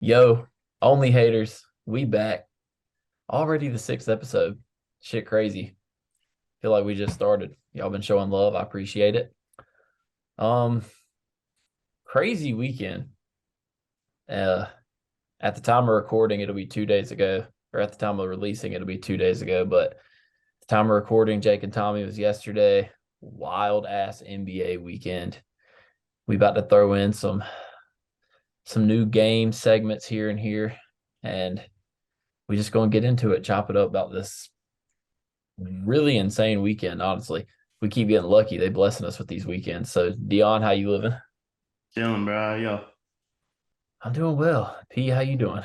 Yo, only haters, we back. Already the sixth episode. Shit crazy. Feel like we just started. Y'all been showing love. I appreciate it. Um, Crazy weekend. Uh, at the time of recording, it'll be 2 days ago, or at the time of releasing, it'll be 2 days ago. But the time of recording, Jake and Tommy was yesterday. Wild ass NBA weekend. We about to throw in some new game segments here and here, and we just gonna get into it, chop it up about this really insane weekend. Honestly, we keep getting lucky. They blessing us with these weekends. So, Deion, how you living? Chilling, bro. Yo, I'm doing well. P, how you doing?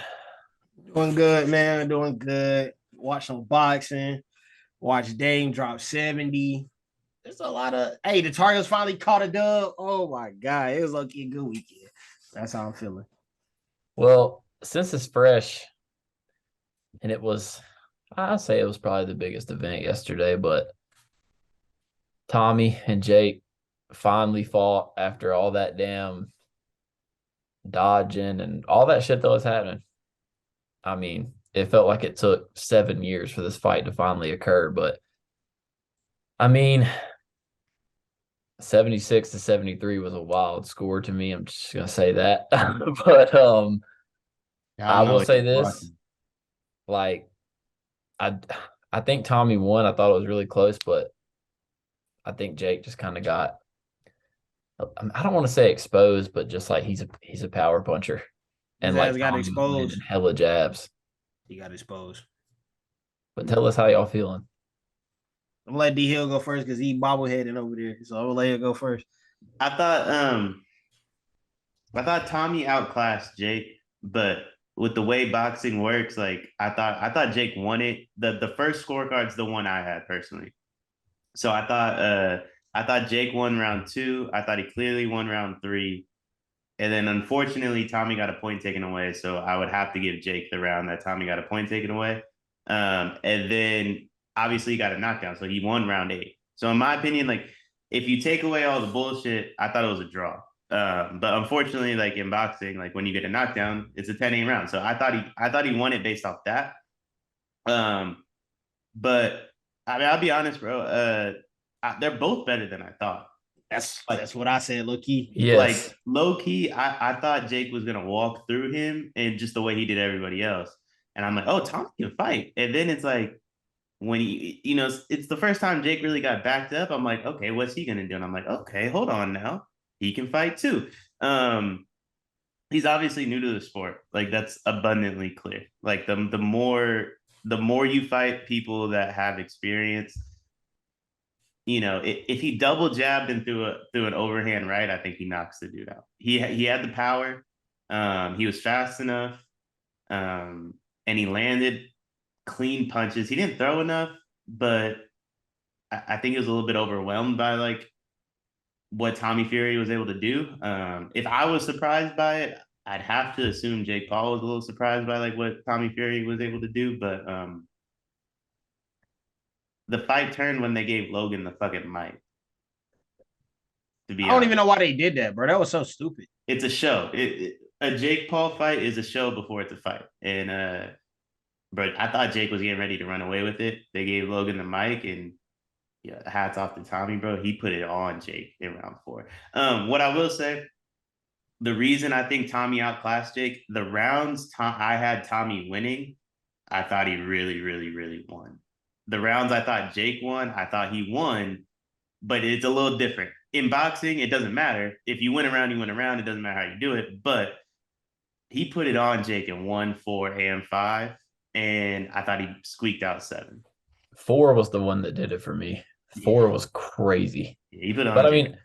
Doing good, man. Doing good. Watch some boxing. Watch Dame drop 70. There's a lot of the Tar Heels finally caught a dub. Oh my god. It was lucky a good weekend. That's how I'm feeling. Well, since it's fresh, and I'll say it was probably the biggest event yesterday, but Tommy and Jake finally fought after all that damn dodging and all that shit that was happening. I mean, it felt like it took 7 years for this fight to finally occur, but I mean, 76-73 was a wild score to me. I'm just gonna say that. But I I don't know will what say you're this, watching. like I I think Tommy won. I thought it was really close, but I think Jake just kind of got, I don't want to say exposed, but just like he's a power puncher. His And ass like got Tommy was landing exposed. hella jabs. He got exposed. But tell us how y'all feeling. I'm gonna let D Hill go first because he bobbleheading over there. So I'm gonna let him go first. I thought I thought Tommy outclassed Jake, but with the way boxing works, like I thought Jake won it. The first scorecard's the one I had personally. So I thought Jake won round two. I thought he clearly won round three. And then unfortunately Tommy got a point taken away. So I would have to give Jake the round that Tommy got a point taken away. And then obviously he got a knockdown. So he won round eight. So in my opinion, like if you take away all the bullshit, I thought it was a draw. But unfortunately, like in boxing, like when you get a knockdown, it's a 10-8 round. So I thought he won it based off that. Um, but I mean, I'll be honest, bro. They're both better than I thought. That's Like that's what I said, low key. Yes. like low key, I thought Jake was gonna walk through him and just the way he did everybody else. And I'm like, oh, Tom can fight. And then it's like when it's the first time Jake really got backed up. I'm like, okay, what's he gonna do? And I'm like, okay, hold on now. He can fight too. Um, he's obviously new to the sport. Like that's abundantly clear. Like the more you fight people that have experience, if he double jabbed and threw an overhand right, I think he knocks the dude out. He had the power. He was fast enough, and he landed clean punches. He didn't throw enough, but I think he was a little bit overwhelmed by like what Tommy Fury was able to do. If I was surprised by it, I'd have to assume Jake Paul was a little surprised by like what Tommy Fury was able to do. But the fight turned when they gave Logan the fucking mic. To I be don't even honest, know why they did that, bro. That was so stupid. it's a show. A Jake Paul fight is a show before it's a fight. And but I thought Jake was getting ready to run away with it. They gave Logan the mic, and yeah, hats off to Tommy, bro. He put it on Jake in round four. What I will say, the reason I think Tommy outclassed Jake, the rounds I had Tommy winning, I thought he really, really, really won. The rounds I thought Jake won, I thought he won, but it's a little different. In boxing, it doesn't matter. If you win a round, you win a round. It doesn't matter how you do it. But he put it on Jake in 1, 4, and 5. And I thought he squeaked out 7. Four was the one that did it for me. Yeah. Four was crazy. Yeah, he put it But on I Jake. mean,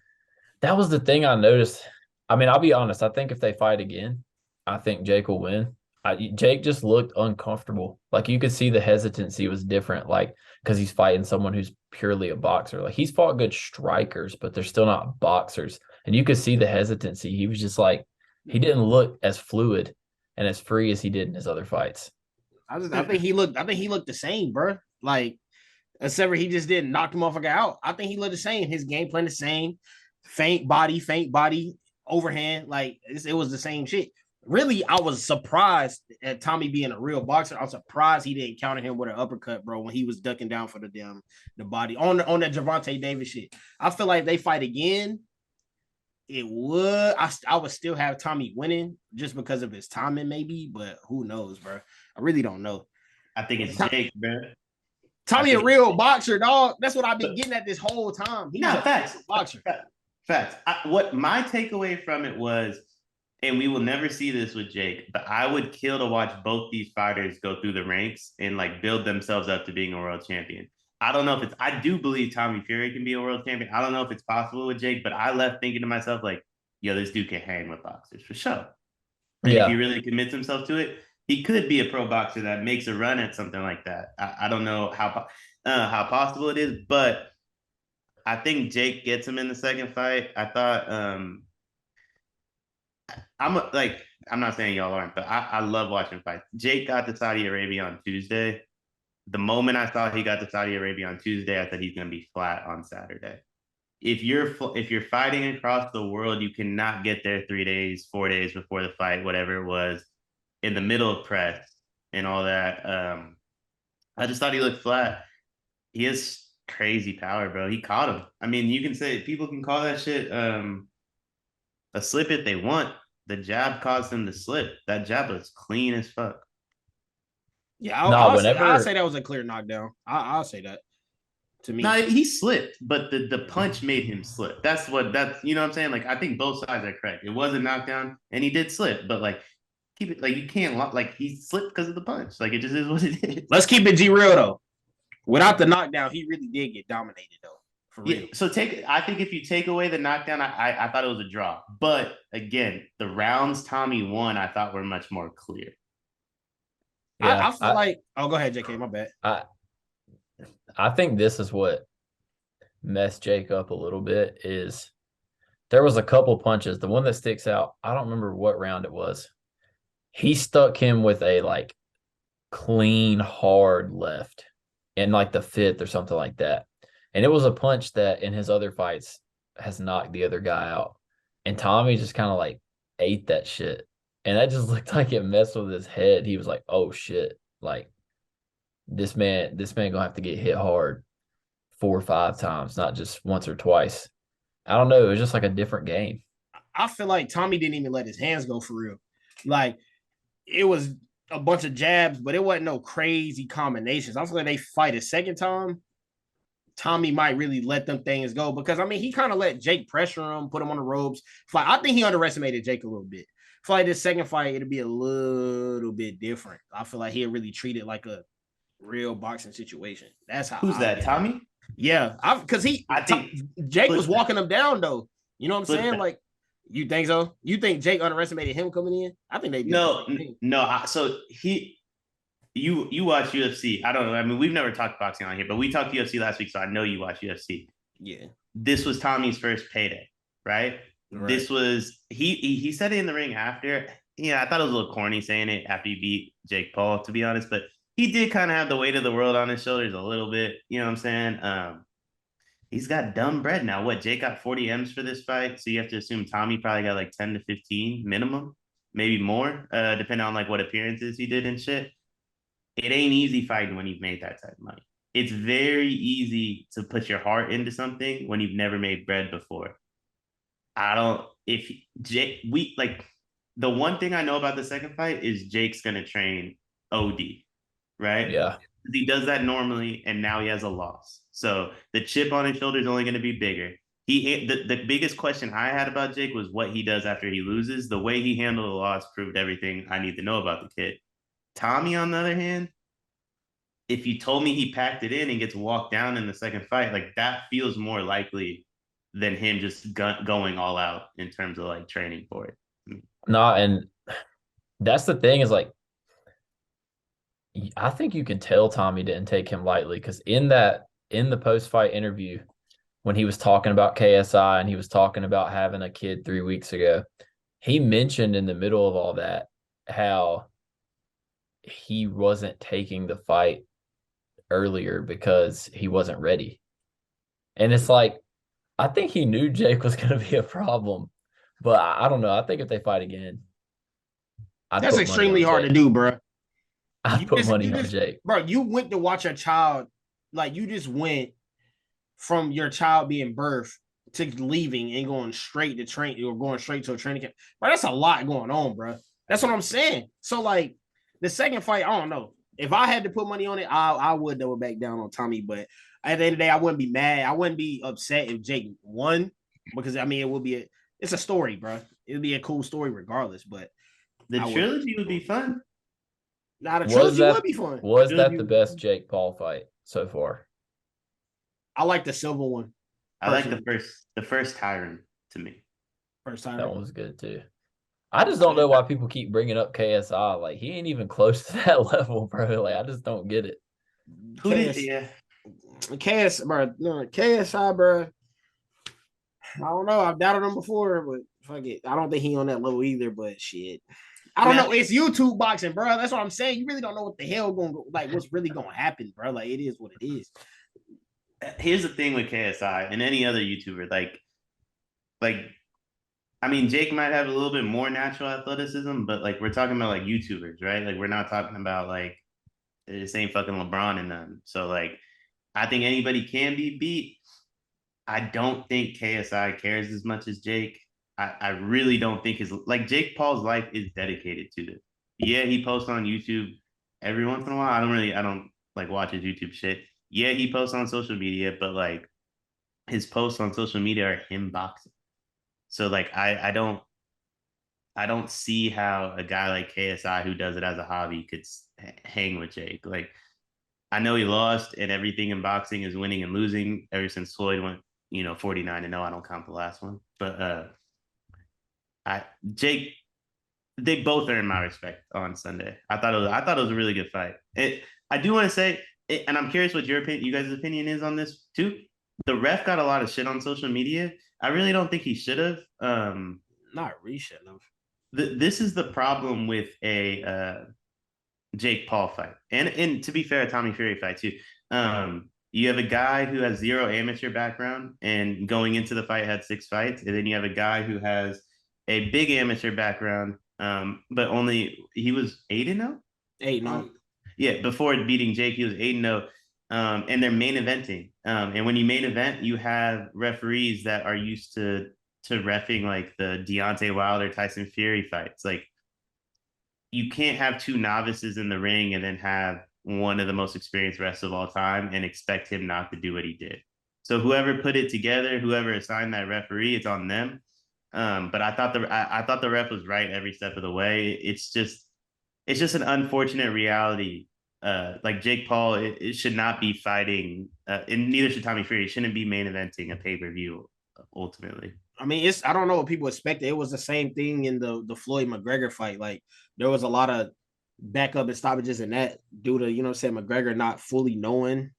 that was the thing I noticed. I mean, I'll be honest. I think if they fight again, I think Jake will win. Jake just looked uncomfortable. Like you could see the hesitancy was different, like because he's fighting someone who's purely a boxer. Like he's fought good strikers, but they're still not boxers. And you could see the hesitancy. He was just like, he didn't look as fluid and as free as he did in his other fights. I think he looked the same, bro. Like except for he just didn't knock the motherfucker out. I think he looked the same. His game plan the same. Faint body, overhand. Like it was the same shit. really, I was surprised at Tommy being a real boxer. I was surprised he didn't counter him with an uppercut, bro, when he was ducking down for the body on that Gervonta Davis shit. I feel like if they fight again, it would. I would still have Tommy winning just because of his timing, maybe, but who knows, bro? I really don't know. I think it's Jake, bro. Tommy a real boxer, dog. That's what I've been getting at this whole time. He's a facts. boxer. Facts. What my takeaway from it was, and we will never see this with Jake, but I would kill to watch both these fighters go through the ranks and like build themselves up to being a world champion. I don't know if it's, I do believe Tommy Fury can be a world champion. I don't know if it's possible with Jake, but I left thinking to myself, like, yo, this dude can hang with boxers for sure. And if he really commits himself to it, he could be a pro boxer that makes a run at something like that. I don't know how possible it is, but I think Jake gets him in the second fight. I thought I'm not saying y'all aren't, but I love watching fights. Jake got to Saudi Arabia on Tuesday. The moment I saw he got to Saudi Arabia on Tuesday, I thought he's going to be flat on Saturday. If you're fighting across the world, you cannot get there 3 days, 4 days before the fight, whatever it was, in the middle of press and all that. I just thought he looked flat. He has crazy power, bro. He caught him. I mean, you can say people can call that shit a slip if they want. The jab caused him to slip. That jab was clean as fuck. Yeah, I'll say that was a clear knockdown. I'll say that. To me, no, he slipped, but the punch made him slip. That's you know what I'm saying. Like I think both sides are correct. It was a knockdown, and he did slip, but like keep it like you can't like he slipped because of the punch. Like it just is what it is. Let's keep it G real though. Without the knockdown, he really did get dominated though. For real. Yeah, so I think if you take away the knockdown, I thought it was a draw. But again, the rounds Tommy won, I thought were much more clear. Yeah, I feel like. Oh, go ahead, JK. My bad. I think this is what messed Jake up a little bit. Is there was a couple punches. The one that sticks out, I don't remember what round it was. He stuck him with a like clean, hard left in like the fifth or something like that. And it was a punch that in his other fights has knocked the other guy out. And Tommy just kind of like ate that shit. And that just looked like it messed with his head. He was like, oh shit. Like this man gonna have to get hit hard 4 or 5 times, not just once or twice. I don't know. It was just like a different game. I feel like Tommy didn't even let his hands go for real. Like it was a bunch of jabs, but it wasn't no crazy combinations. I feel like they fight a second time, Tommy might really let them things go because I mean he kind of let Jake pressure him, put him on the ropes. I think he underestimated Jake a little bit. I feel like this second fight it'll be a little bit different. I feel like he'll really treat it like a real boxing situation. That's how. Who's that? Tommy? Yeah, because I think Jake was walking him down though. You know what I'm saying? Like, you think so? You think Jake underestimated him coming in? I think they did. No. So you watch UFC. I don't know. I mean, we've never talked boxing on here, but we talked UFC last week, so I know you watch UFC. Yeah. This was Tommy's first payday, right? This was he said it in the ring after. Yeah, I thought it was a little corny saying it after he beat Jake Paul, to be honest, but he did kind of have the weight of the world on his shoulders a little bit. You know what I'm saying? He's got dumb bread now. What, Jake got 40 M's for this fight, so you have to assume Tommy probably got like 10 to 15 minimum, maybe more, depending on like what appearances he did and shit. It ain't easy fighting when you've made that type of money. It's very easy to put your heart into something when you've never made bread before. The one thing I know about the second fight is Jake's going to train OD, right? Yeah. He does that normally, and now he has a loss. So the chip on his shoulder is only going to be bigger. The biggest question I had about Jake was what he does after he loses. The way he handled the loss proved everything I need to know about the kid. Tommy, on the other hand, if you told me he packed it in and gets walked down in the second fight, like that feels more likely than him just going all out in terms of like training for it. No, and that's the thing is like, I think you can tell Tommy didn't take him lightly because in the post-fight interview, when he was talking about KSI and he was talking about having a kid 3 weeks ago, he mentioned in the middle of all that how he wasn't taking the fight earlier because he wasn't ready. And it's like, I think he knew Jake was going to be a problem, but I don't know. I think if they fight again. I'd That's put money extremely on hard to Jake. do, bro. I'd put money on Jake. Bro, you went to watch your child, like you just went from your child being birthed to leaving and going straight to train or going straight to a training camp. Bro, that's a lot going on, bro. That's what I'm saying. So, like, the second fight, I don't know. If I had to put money on it, I would double back down on Tommy. But at the end of the day, I wouldn't be mad. I wouldn't be upset if Jake won because I mean, it would be it's a story, bro. It'd be a cool story regardless. But The trilogy would be fun. Now the trilogy would be fun. Was that the best Jake Paul fight so far? I like the silver one. I like the first Tyron to me. First Tyron. That one was good too. I just don't know why people keep bringing up KSI. Like, he ain't even close to that level, bro. Like, I just don't get it. Who did? Yeah. KSI, bro. No, KSI, bro. I don't know. I've doubted him before, but fuck it. I don't think he on that level either. But shit, I don't know. It's YouTube boxing, bro. That's what I'm saying. You really don't know what the hell going to like. What's really going to happen, bro? Like, it is what it is. Here's the thing with KSI and any other YouTuber, like, I mean, Jake might have a little bit more natural athleticism, but like we're talking about like YouTubers, right? Like we're not talking about like this ain't fucking LeBron and them. So like, I think anybody can be beat. I don't think KSI cares as much as Jake. I really don't think like Jake Paul's life is dedicated to this. Yeah, he posts on YouTube every once in a while. I don't like watch his YouTube shit. Yeah, he posts on social media, but like his posts on social media are him boxing. So like I don't see how a guy like KSI who does it as a hobby could hang with Jake. Like, I know he lost, and everything in boxing is winning and losing ever since Floyd went, 49-0. I don't count the last one, but Jake, they both earned my respect on Sunday. I thought it was a really good fight. I do want to say, and I'm curious what your opinion, you guys' opinion is on this too. The ref got a lot of shit on social media. I really don't think he should have. Not really should have. This is the problem with a Jake Paul fight, and to be fair, a Tommy Fury fight too. You have a guy who has zero amateur background and going into the fight had 6 fights, and then you have a guy who has a big amateur background, but he was 8-0. 8-0. Yeah, before beating Jake, he was 8-0. And they're main eventing. And when you main event, you have referees that are used to reffing like the Deontay Wilder, Tyson Fury fights. Like, you can't have 2 novices in the ring and then have one of the most experienced refs of all time and expect him not to do what he did. So whoever put it together, whoever assigned that referee, it's on them. But I thought the ref was right every step of the way. It's just an unfortunate reality. Like Jake Paul, it should not be fighting, and neither should Tommy Fury. It shouldn't be main eventing a pay-per-view ultimately. I mean, I don't know what people expected. It was the same thing in the Floyd McGregor fight. Like, there was a lot of backup and stoppages in that due to, McGregor not fully knowing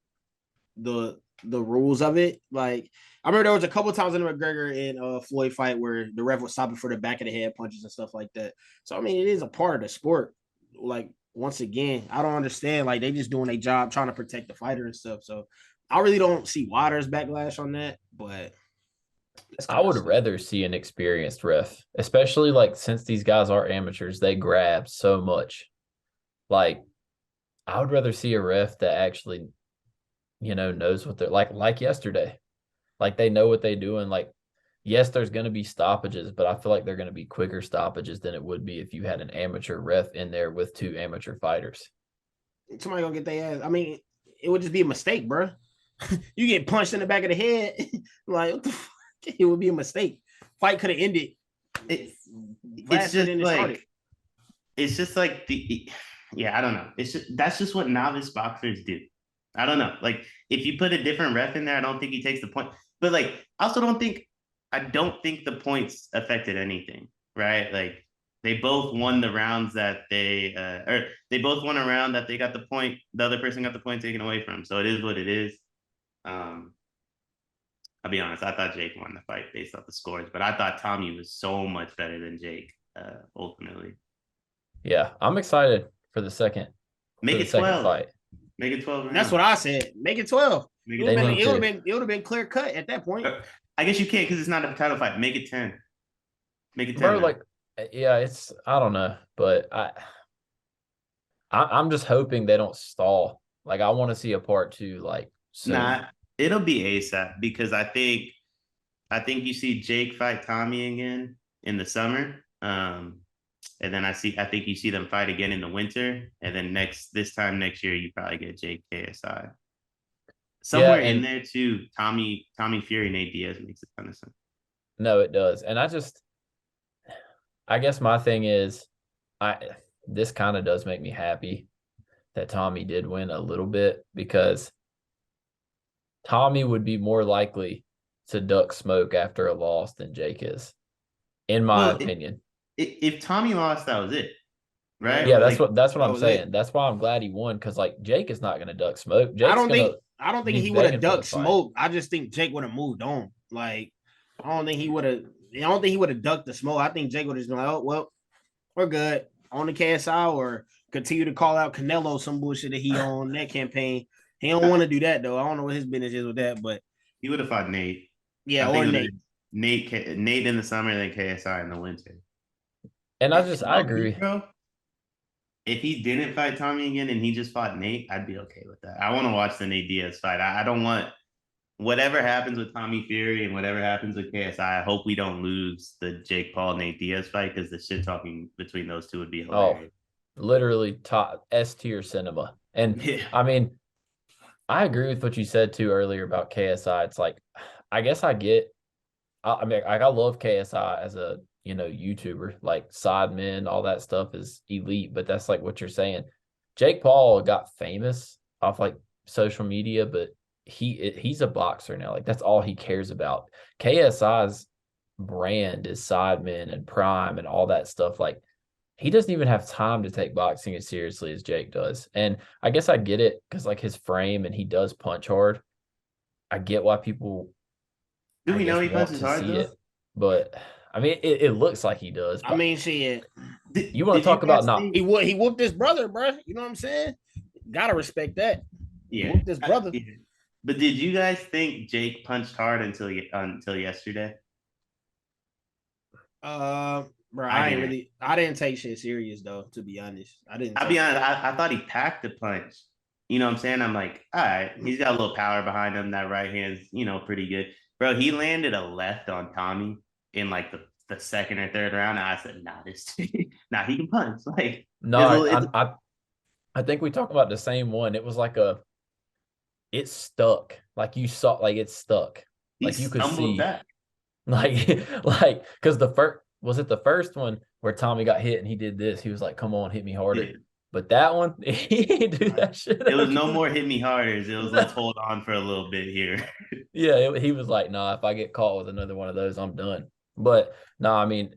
the rules of it. Like, I remember there was a couple times in the McGregor and Floyd fight where the ref was stopping for the back of the head punches and stuff like that. So I mean, it is a part of the sport. Like, once again, I don't understand. Like, they just doing their job trying to protect the fighter and stuff. So I really don't see why there's backlash on that, but I would rather see an experienced ref, especially like since these guys are amateurs, they grab so much. Like, I would rather see a ref that actually, knows what they're like yesterday. Like, they know what they're doing. Like, yes, there's going to be stoppages, but I feel like they're going to be quicker stoppages than it would be if you had an amateur ref in there with 2 amateur fighters. Somebody gonna get their ass. I mean, it would just be a mistake, bro. You get punched in the back of the head, like, what the fuck? It would be a mistake. Fight could have ended. It's just like I don't know. That's just what novice boxers do. I don't know. Like, if you put a different ref in there, I don't think he takes the point. But like, I don't think the points affected anything, right? Like, they both won the rounds that they both won a round that they got the point. The other person got the point taken away from them. So it is what it is. I'll be honest. I thought Jake won the fight based off the scores, but I thought Tommy was so much better than Jake ultimately. Yeah, I'm excited for the second. Make it 12. Fight. Make it 12. That's what I said. Make it 12. It would have been clear cut at that point. I guess you can't because it's not a title fight. Make it 10. Make it 10. Bro, like, Yeah, I don't know, but I'm just hoping they don't stall. Like I want to see a part 2 like soon. Nah, it'll be ASAP because I think you see Jake fight Tommy again in the summer. And then I think you see them fight again in the winter. And then this time next year, you probably get Jake KSI. Yeah, Somewhere in and there too, Tommy Fury, Nate Diaz makes a ton of sense. no, it does. And I guess my thing is I this kind of does make me happy that Tommy did win a little bit because Tommy would be more likely to duck smoke after a loss than Jake is, in my Well, opinion. if Tommy lost, that was it, right? Yeah, Yeah, Like that's what that I'm was it. saying. That's why I'm glad he won because like Jake is not going to duck smoke. I Jake's don't going think to I don't think be he would have begging for the ducked fight. smoke. I just think Jake would have moved on. Like I don't think he would have. I don't think he would have ducked the smoke. I think Jake would have just been like, "Oh well, we're good on the KSI," or continue to call out Canelo some bullshit that he on that campaign. He don't want to do that though. I don't know what his business is with that, but he would have fought Nate. yeah, I or think it would have Nate. been Nate in the summer, and then KSI in the winter. And I Low-key, agree. bro. If he didn't fight Tommy again and he just fought Nate, I'd be okay with that. I want to watch the Nate Diaz fight. I don't want whatever happens with Tommy Fury and whatever happens with KSI. I hope we don't lose the Jake Paul Nate Diaz fight because the shit talking between those two would be Oh, hilarious. literally top S tier cinema. And Yeah. I mean, I agree with what you said too earlier about KSI. It's like, I guess I get. I mean, I love KSI as a YouTuber. Like Sidemen, all that stuff is elite. But that's like what you're saying. Jake Paul got famous off like social media, but he's a boxer now. Like that's all he cares about. KSI's brand is Sidemen and Prime and all that stuff. Like he doesn't even have time to take boxing as seriously as Jake does. And I guess I get it because like his frame and he does punch hard. I get why people, Do I we know guess, he want punches to hard see though? it. But I mean, it looks like he does. I But mean, shit. you want Did to you talk about guys not think? He whooped his brother, bro. You know what I'm saying? Gotta respect that. He Yeah. whooped his brother. Yeah. But did you guys think Jake punched hard until yesterday? Bro, I didn't. I didn't take shit serious though, to be honest. I didn't I'll take be honest, I thought he packed the punch. You know what I'm saying? I'm like, all right, he's got a little power behind him. That right hand's, pretty good. Bro, he landed a left on Tommy in like the second or third round. And I said, nah, nah, he can punch. Like no. I think we talk about the same one. It was like it stuck. Like you saw, like it stuck. he Like you could stumbled see, back. like because the first was it the first one where Tommy got hit and he did this. He was like, "Come on, hit me harder." Yeah. But that one, he didn't do that shit. It was no more hit me harders. It was let's hold on for a little bit here. Yeah, he was like, "Nah, if I get caught with another one of those, I'm done." But no, I mean,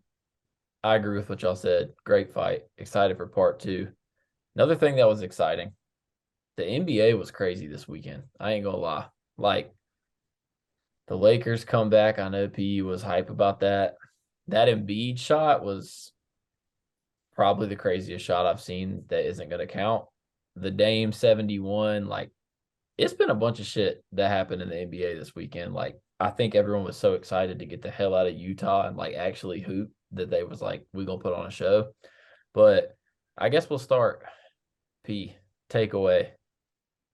I agree with what y'all said. Great fight. Excited for part 2. Another thing that was exciting, the NBA was crazy this weekend. I ain't gonna lie. Like the Lakers come back. I know P was hype about that. That Embiid shot was probably the craziest shot I've seen that isn't gonna count. The Dame 71, like it's been a bunch of shit that happened in the NBA this weekend. Like I think everyone was so excited to get the hell out of Utah and like actually hoop that they was like, we're gonna put on a show. But I guess we'll start. P takeaway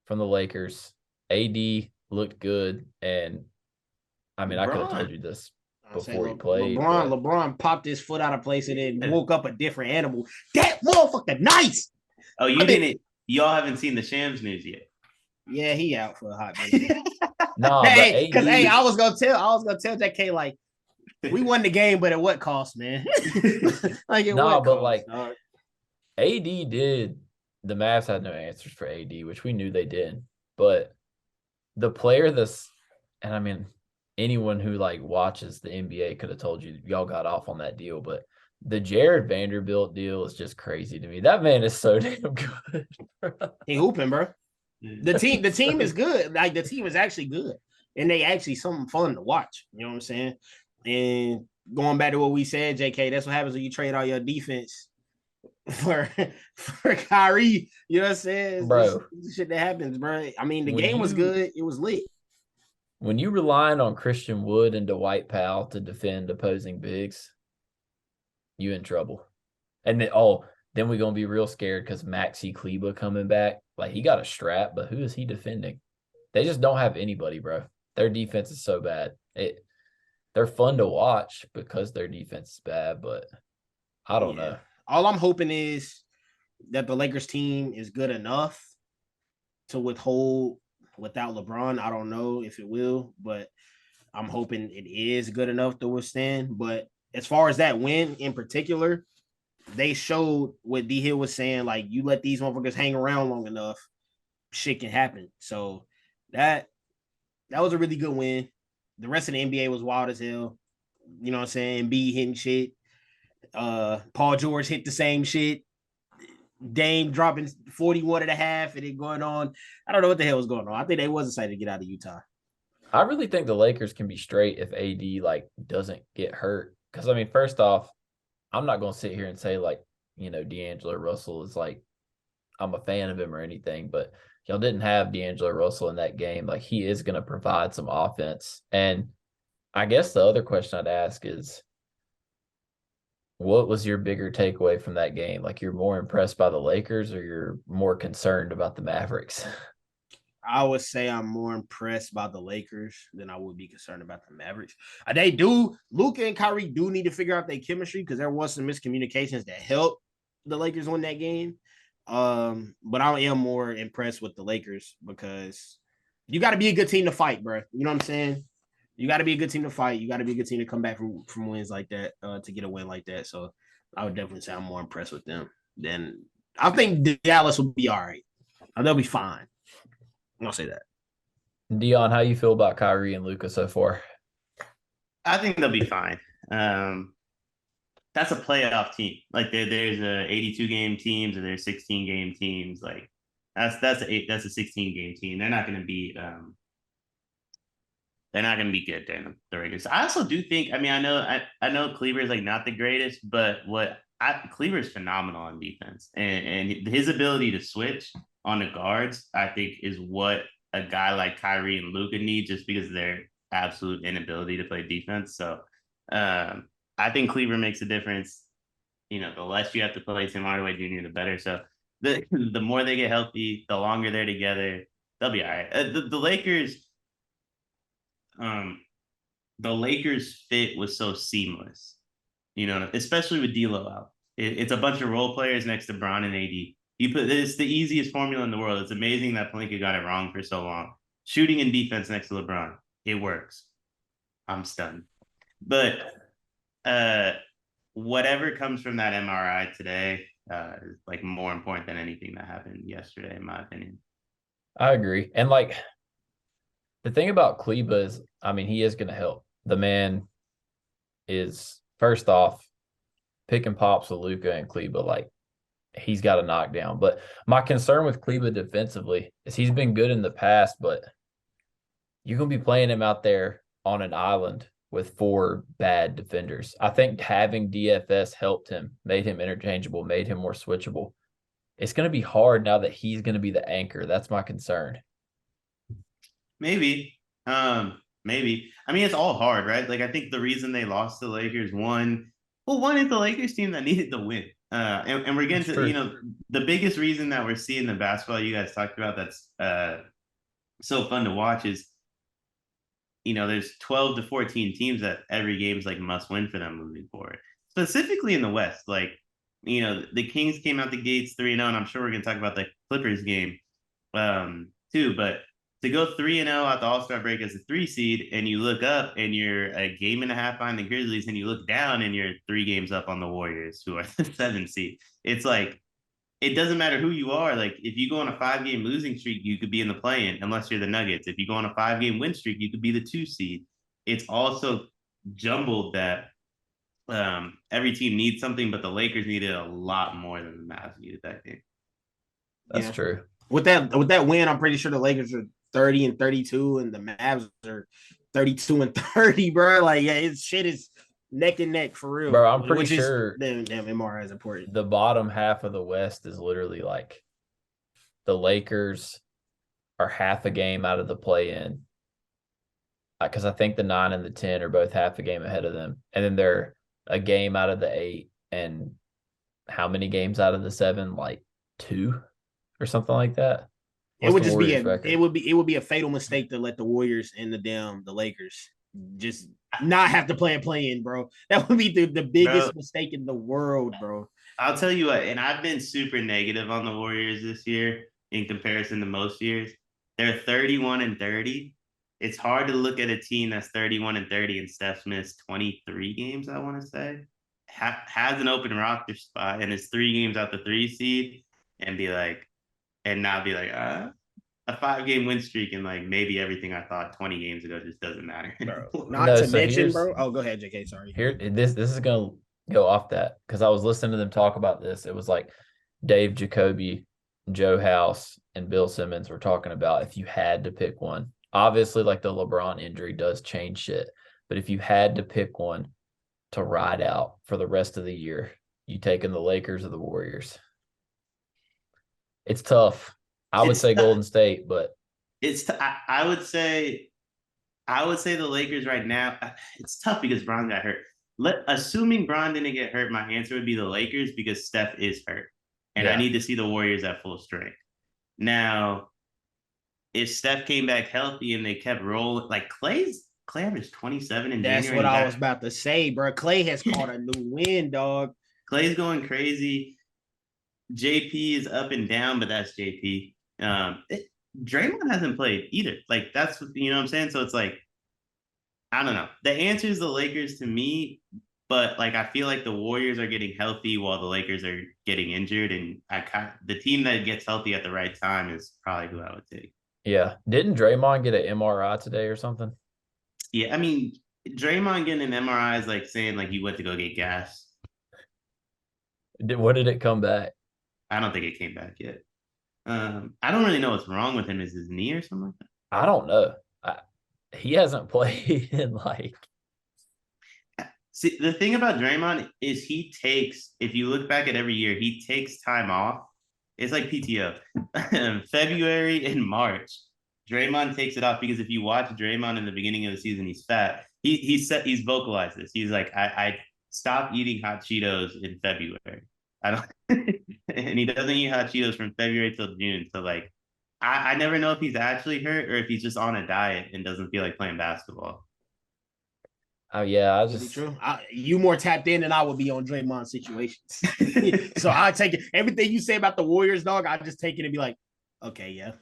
from the Lakers. AD looked good, and I mean I could have told LeBron. you this I say before he played. But LeBron popped his foot out of place and then woke up a different animal. That motherfucker nice. Oh, you didn't. Y'all haven't seen the Shams news yet. Yeah, he out for a hot minute. nah, Hey, but AD, I was gonna tell JK like we won the game, but at what cost, man? Like at nah, what but cost, like dog? AD did. The Mavs had no answers for AD, which we knew they did. But the player that's, and I mean, anyone who like watches the NBA could have told you y'all got off on that deal. But the Jared Vanderbilt deal is just crazy to me. That man is so damn good. He hooping, bro. The team is good. Like the team is actually good, and they actually something fun to watch. You know what I'm saying? And going back to what we said, JK, that's what happens when you trade all your defense for Kyrie. You know what I'm saying? Bro, This shit that happens, bro. I mean, the when game was you good. It was lit. when you relying on Christian Wood and Dwight Powell to defend opposing bigs, you in trouble. And then we're gonna be real scared because Maxi Kleba coming back. Like he got a strap, but who is he defending? They just don't have anybody, bro. Their defense is so bad. They're fun to watch because their defense is bad, but I don't know. All I'm hoping is that the Lakers team is good enough to withhold without LeBron. I don't know if it will, but I'm hoping it is good enough to withstand. But as far as that win in particular, they showed what D Hill was saying. Like, you let these motherfuckers hang around long enough, shit can happen. So that was a really good win. The rest of the NBA was wild as hell. You know what I'm saying? B hitting shit. Paul George hit the same shit. Dame dropping 41 and a half and it going on. I don't know what the hell was going on. I think they was excited to get out of Utah. I really think the Lakers can be straight if AD like doesn't get hurt. Because I mean, first off, I'm not gonna sit here and say like, D'Angelo Russell is like, I'm a fan of him or anything, but y'all didn't have D'Angelo Russell in that game. Like he is gonna provide some offense. And I guess the other question I'd ask is, what was your bigger takeaway from that game? Like you're more impressed by the Lakers or you're more concerned about the Mavericks? I would say I'm more impressed by the Lakers than I would be concerned about the Mavericks. Luka and Kyrie do need to figure out their chemistry because there was some miscommunications that helped the Lakers win that game. But I am more impressed with the Lakers because you got to be a good team to fight, bro. You know what I'm saying? You got to be a good team to fight. You got to be a good team to come back from wins like that, to get a win like that. So I would definitely say I'm more impressed with them than I think Dallas will be all right. They'll be fine. I'll say that. Deion, how you feel about Kyrie and Luka so far? I think they'll be fine. That's a playoff team. Like there's a 82 game teams or there's 16 game teams. Like that's a 16 game team. They're not going to be good during the regular season. I also do think. I mean, I know Kleber is like not the greatest, but Kleber is phenomenal on defense, and his ability to switch on the guards, I think, is what a guy like Kyrie and Luka need, just because of their absolute inability to play defense. So I think Kleber makes a difference. The less you have to play Tim Hardaway Jr., the better. So the more they get healthy, the longer they're together, they'll be all right. The Lakers. The Lakers fit was so seamless, especially with D'Lo out. It's a bunch of role players next to Bron and AD. It's the easiest formula in the world. It's amazing that Pelinka got it wrong for so long. Shooting and defense next to LeBron, it works. I'm stunned. But whatever comes from that MRI today is like more important than anything that happened yesterday, in my opinion. I agree. And like the thing about Kleba is, I mean, he is going to help. The man is, first off, picking pops with Luka and Kleba. Like he's got a knockdown. But my concern with Kleba defensively is he's been good in the past, but you're going to be playing him out there on an island with 4 bad defenders. I think having DFS helped him, made him interchangeable, made him more switchable. It's going to be hard now that he's going to be the anchor. That's my concern. Maybe. Maybe. I mean, it's all hard, right? Like, I think the reason they lost to the Lakers, one is the Lakers team that needed the win. And we're getting to, the biggest reason that we're seeing the basketball you guys talked about that's so fun to watch is, there's 12 to 14 teams that every game is like must win for them moving forward. Specifically in the West, like, the Kings came out the gates 3-0, and I'm sure we're going to talk about the Clippers game too, but to go 3-0 at the All-Star break as a 3 seed, and you look up and you're a game and a half behind the Grizzlies, and you look down and you're 3 games up on the Warriors, who are the 7 seed. It's like, it doesn't matter who you are. Like, if you go on a 5-game losing streak, you could be in the play-in, unless you're the Nuggets. If you go on a 5-game win streak, you could be the 2 seed. It's also jumbled that every team needs something, but the Lakers needed a lot more than the Mavs needed that game. That's true. With that win, I'm pretty sure the Lakers are 30-32, and the Mavs are 32-30, bro. Like, yeah, his shit is neck and neck for real. Bro, I'm pretty sure damn MRI is important. The bottom half of the West is literally like the Lakers are half a game out of the play-in. Because I think the 9 and the 10 are both half a game ahead of them. And then they're a game out of the 8. and how many games out of the 7? Like 2 or something like that. It What's would the just be Warriors' a record? it would be a fatal mistake to let the Warriors and the Lakers just not have to play in, bro. That would be the Bro, biggest mistake in the world, bro. I'll tell you what, and I've been super negative on the Warriors this year in comparison to most years. They're 31-30. It's hard to look at a team that's 31-30 and Steph's missed 23 games, I want to say. Has an open roster spot and is 3 games out the 3 seed and be like, and now be like, a 5 game win streak and like maybe everything I thought 20 games ago just doesn't matter. Bro. Not No, to so mention, here's bro. Oh, go ahead, JK. Sorry. here this is gonna go off that because I was listening to them talk about this. It was like Dave Jacoby, Joe House, and Bill Simmons were talking about if you had to pick one. Obviously, like the LeBron injury does change shit, but if you had to pick one to ride out for the rest of the year, you taking the Lakers or the Warriors? It's tough. I would It's say Golden State, but I would say the Lakers right now. It's tough because Bron got hurt. Assuming Bron didn't get hurt, my answer would be the Lakers because Steph is hurt, and I yeah, need to see the Warriors at full strength. Now, if Steph came back healthy and they kept rolling, like Clay averaged 27 in That's January. what And I was about to say, bro. Clay has caught a new win, dog. Clay's going crazy. JP is up and down, but that's JP. Draymond hasn't played either. Like that's you know what I'm saying. So it's like I don't know. The answer is the Lakers to me, but like I feel like the Warriors are getting healthy while the Lakers are getting injured, and the team that gets healthy at the right time is probably who I would take. yeah. Didn't Draymond get an MRI today or something? Yeah, I mean Draymond getting an MRI is like saying like you went to go get gas. What did it come back? I don't think it came back yet. I don't really know what's wrong with him. Is his knee or something like that? I don't know. He hasn't played in like See, the thing about Draymond is he takes, if you look back at every year, he takes time off. It's like PTO. February and March, Draymond takes it off because if you watch Draymond in the beginning of the season, he's fat. He's vocalized this. He's like, I stopped eating hot Cheetos in February. I don't and he doesn't eat hot Cheetos from February till June. So like I never know if he's actually hurt or if he's just on a diet and doesn't feel like playing basketball. oh yeah, I Really just true. You more tapped in than I would be on Draymond situations. So I take it. Everything you say about the Warriors, dog, I just take it and be like, okay, yeah.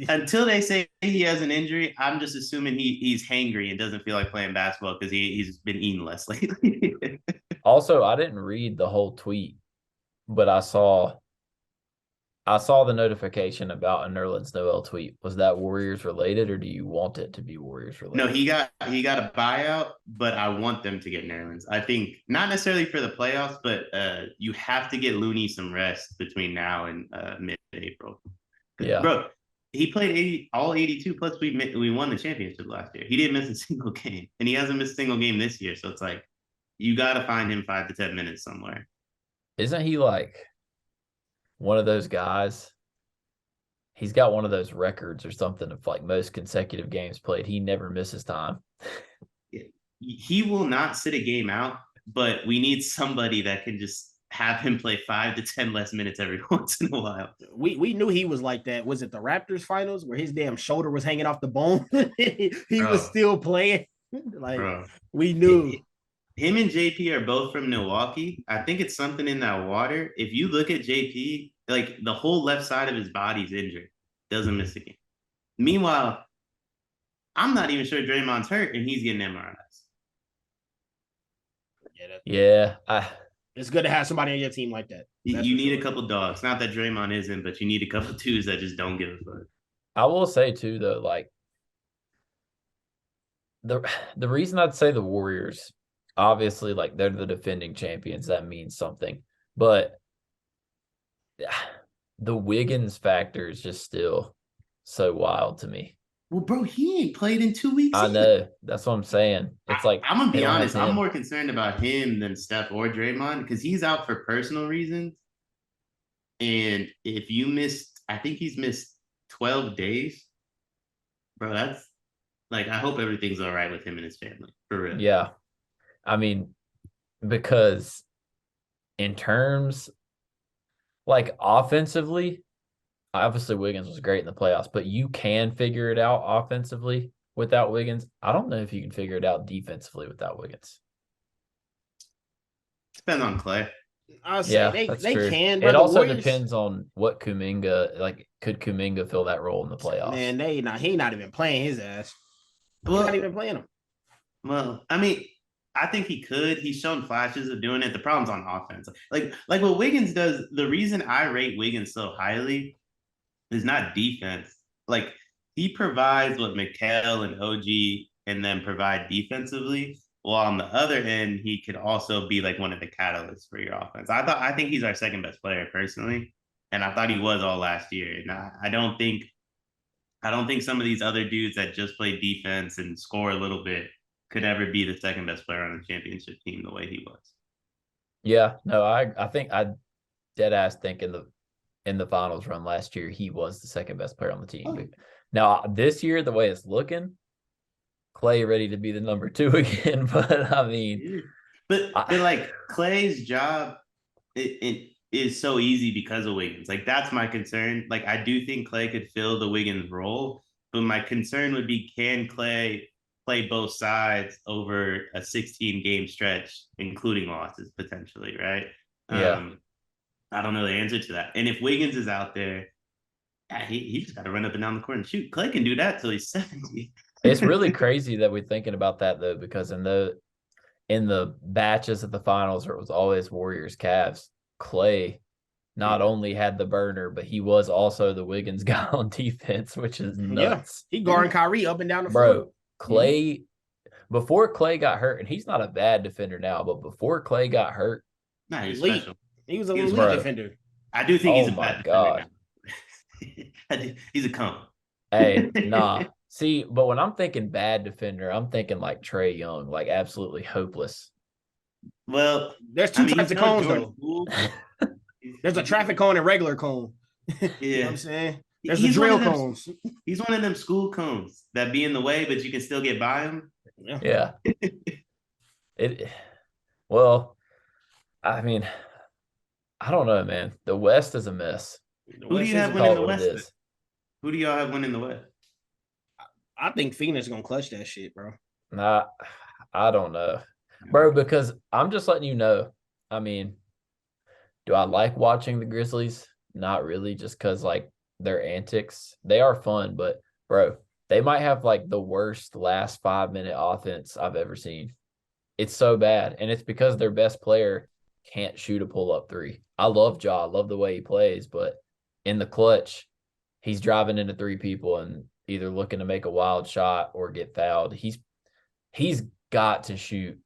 Until they say he has an injury, I'm just assuming he's hangry and doesn't feel like playing basketball because he's been eating less lately. also I didn't read the whole tweet, but I saw the notification about a Nerlens Noel tweet. Was that Warriors related, or do you want it to be Warriors related? No, he got a buyout, but I want them to get Nerlens. I think not necessarily for the playoffs, but you have to get Looney some rest between now and mid-April. Yeah, Bro, he played all 82 plus we won the championship last year. He didn't miss a single game, and he hasn't missed a single game this year. So it's like you got to find him 5 to 10 minutes somewhere. isn't he like one of those guys? He's got one of those records or something of like most consecutive games played. He never misses time. He will not sit a game out, but we need somebody that can just have him play 5 to 10 less minutes every once in a while. We knew he was like that. Was it the Raptors finals where his damn shoulder was hanging off the bone? he was still playing. Like Bro. we knew. Him and JP are both from Milwaukee. I think it's something in that water. If you look at JP, like the whole left side of his body's injured. Doesn't miss a game. Meanwhile, I'm not even sure Draymond's hurt and he's getting MRIs. Yeah, it's good to have somebody on your team like that. You need a couple dogs. Not that Draymond isn't, but you need a couple twos that just don't give a fuck. I will say too, though, like the reason I'd say the Warriors, obviously, like they're the defending champions. That means something, but the Wiggins factor is just still so wild to me. Well, bro, he ain't played in 2 weeks. I know. That's what I'm saying. It's like I'm gonna they be don't have honest. I'm him. more concerned about him than Steph or Draymond because he's out for personal reasons. And if you missed, I think he's missed 12 days. Bro, that's like I hope everything's all right with him and his family. For real. Yeah. I mean, because in terms like offensively, obviously Wiggins was great in the playoffs, but you can figure it out offensively without Wiggins. I don't know if you can figure it out defensively without Wiggins. Depends on Clay. I'll say Yeah, that's they true. can, bro. It The also Warriors, depends on what Kuminga, like, could Kuminga fill that role in the playoffs? man, he not even playing his ass. He's not Well, even playing him. I mean, I think he could. He's shown flashes of doing it. The problem's on offense. Like what Wiggins does. The reason I rate Wiggins so highly is not defense. Like he provides what Mikal and OG and then provide defensively. While on the other end, he could also be like one of the catalysts for your offense. I think he's our second best player personally, and I thought he was all last year. And I don't think some of these other dudes that just play defense and score a little bit could ever be the second best player on the championship team the way he was. Yeah, no, I think I dead ass think in the finals run last year he was the second best player on the team. Oh. Now this year, the way it's looking, Clay ready to be the number 2 again. But I mean, but like Clay's job, it is so easy because of Wiggins. Like that's my concern. Like I do think Clay could fill the Wiggins role, but my concern would be, can Clay play both sides over a 16 game stretch, including losses potentially, right? Yeah. I don't know the answer to that. And if Wiggins is out there, he just got to run up and down the court and shoot. Clay can do that till he's 70. It's really crazy that we're thinking about that though, because in the batches of the finals where it was always Warriors Cavs, Clay not only had the burner, but he was also the Wiggins guy on defense, which is nuts. He guarding Kyrie up and down the Bro, floor. Clay, before Clay got hurt, and he's not a bad defender now, but before Clay got hurt, Nah, he's elite. special. He was an elite defender. I do think he's a my bad God. defender. He's a cone. Hey, nah. See, but when I'm thinking bad defender, I'm thinking like Trae Young, like absolutely hopeless. Well, there's two types of cones though. There's a traffic cone and regular cone. Yeah. You know what I'm saying? There's the drill cones. He's one of them school cones that be in the way, but you can still get by him. Yeah. Well, I mean, I don't know, man. The West is a mess. Who do you have winning the West? Who do y'all have winning the West? I think Phoenix is gonna clutch that shit, bro. Nah, I don't know, bro, because I'm just letting you know. I mean, do I like watching the Grizzlies? Not really, just because like their antics. They are fun, but bro, they might have like the worst last 5-minute offense I've ever seen. It's so bad, and it's because their best player can't shoot a pull-up 3. I love Ja, I love the way he plays, but in the clutch, he's driving into 3 people and either looking to make a wild shot or get fouled. He's got to shoot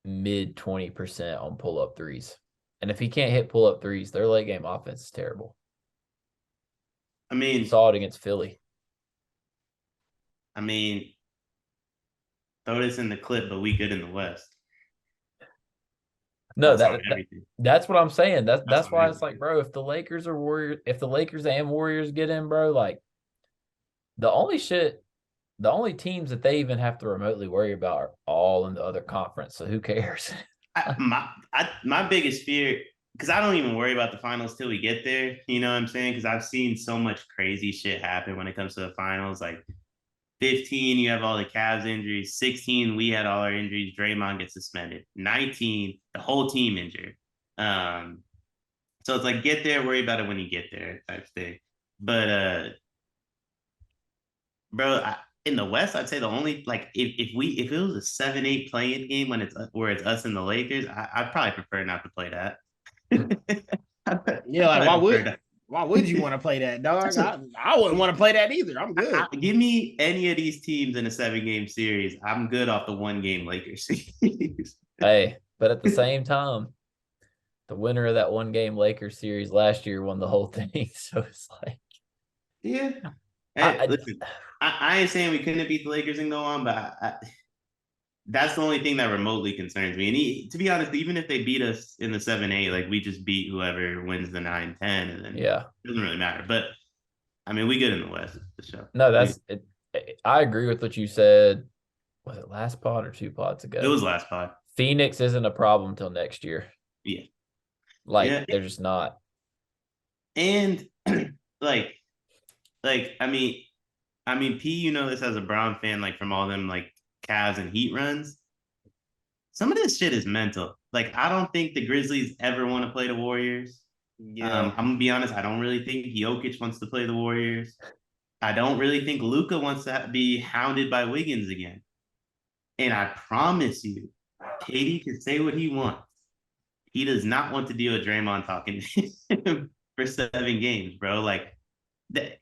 mid 20% on pull-up 3s. And if he can't hit pull-up 3s, their late game offense is terrible. I mean, you saw it against Philly. I mean, throw this in the clip, but we good in the West. No, that's what I'm saying. That's why it's like, bro, if the Lakers and Warriors get in, bro, like the only teams that they even have to remotely worry about are all in the other conference. So who cares? My biggest fear, because I don't even worry about the finals till we get there. You know what I'm saying? Because I've seen so much crazy shit happen when it comes to the finals. Like 15, you have all the Cavs injuries. 16, we had all our injuries. Draymond gets suspended. 19, the whole team injured. So it's like, get there, worry about it when you get there type thing. But bro, in the West, I'd say the only, like, if it was a 7-8 playing game where it's us and the Lakers, I'd probably prefer not to play that. Yeah, like why would you want to play that, dog? I wouldn't want to play that either. I'm good. Give me any of these teams in a 7-game series. I'm good off the 1-game Lakers series. Hey, but at the same time, the winner of that 1-game Lakers series last year won the whole thing. So it's like, yeah. Hey, listen, I ain't saying we couldn't beat the Lakers and go on, but that's the only thing that remotely concerns me. And to be honest, even if they beat us in the 7-8, like we just beat whoever wins the 9-10, and then it doesn't really matter. But I mean, we good in the West for sure. No, that's it. I agree with what you said. Was it last pod or 2 pods ago? It was last pod. Phoenix isn't a problem till next year. Yeah. Like Yeah. they're just not. And like P, you know this as a Brown fan, like from all them like Cavs and Heat runs. Some of this shit is mental. Like, I don't think the Grizzlies ever want to play the Warriors. Yeah. I'm gonna be honest. I don't really think Jokic wants to play the Warriors. I don't really think Luka wants to be hounded by Wiggins again. And I promise you, KD can say what he wants. He does not want to deal with Draymond talking for 7 games, bro. Like that,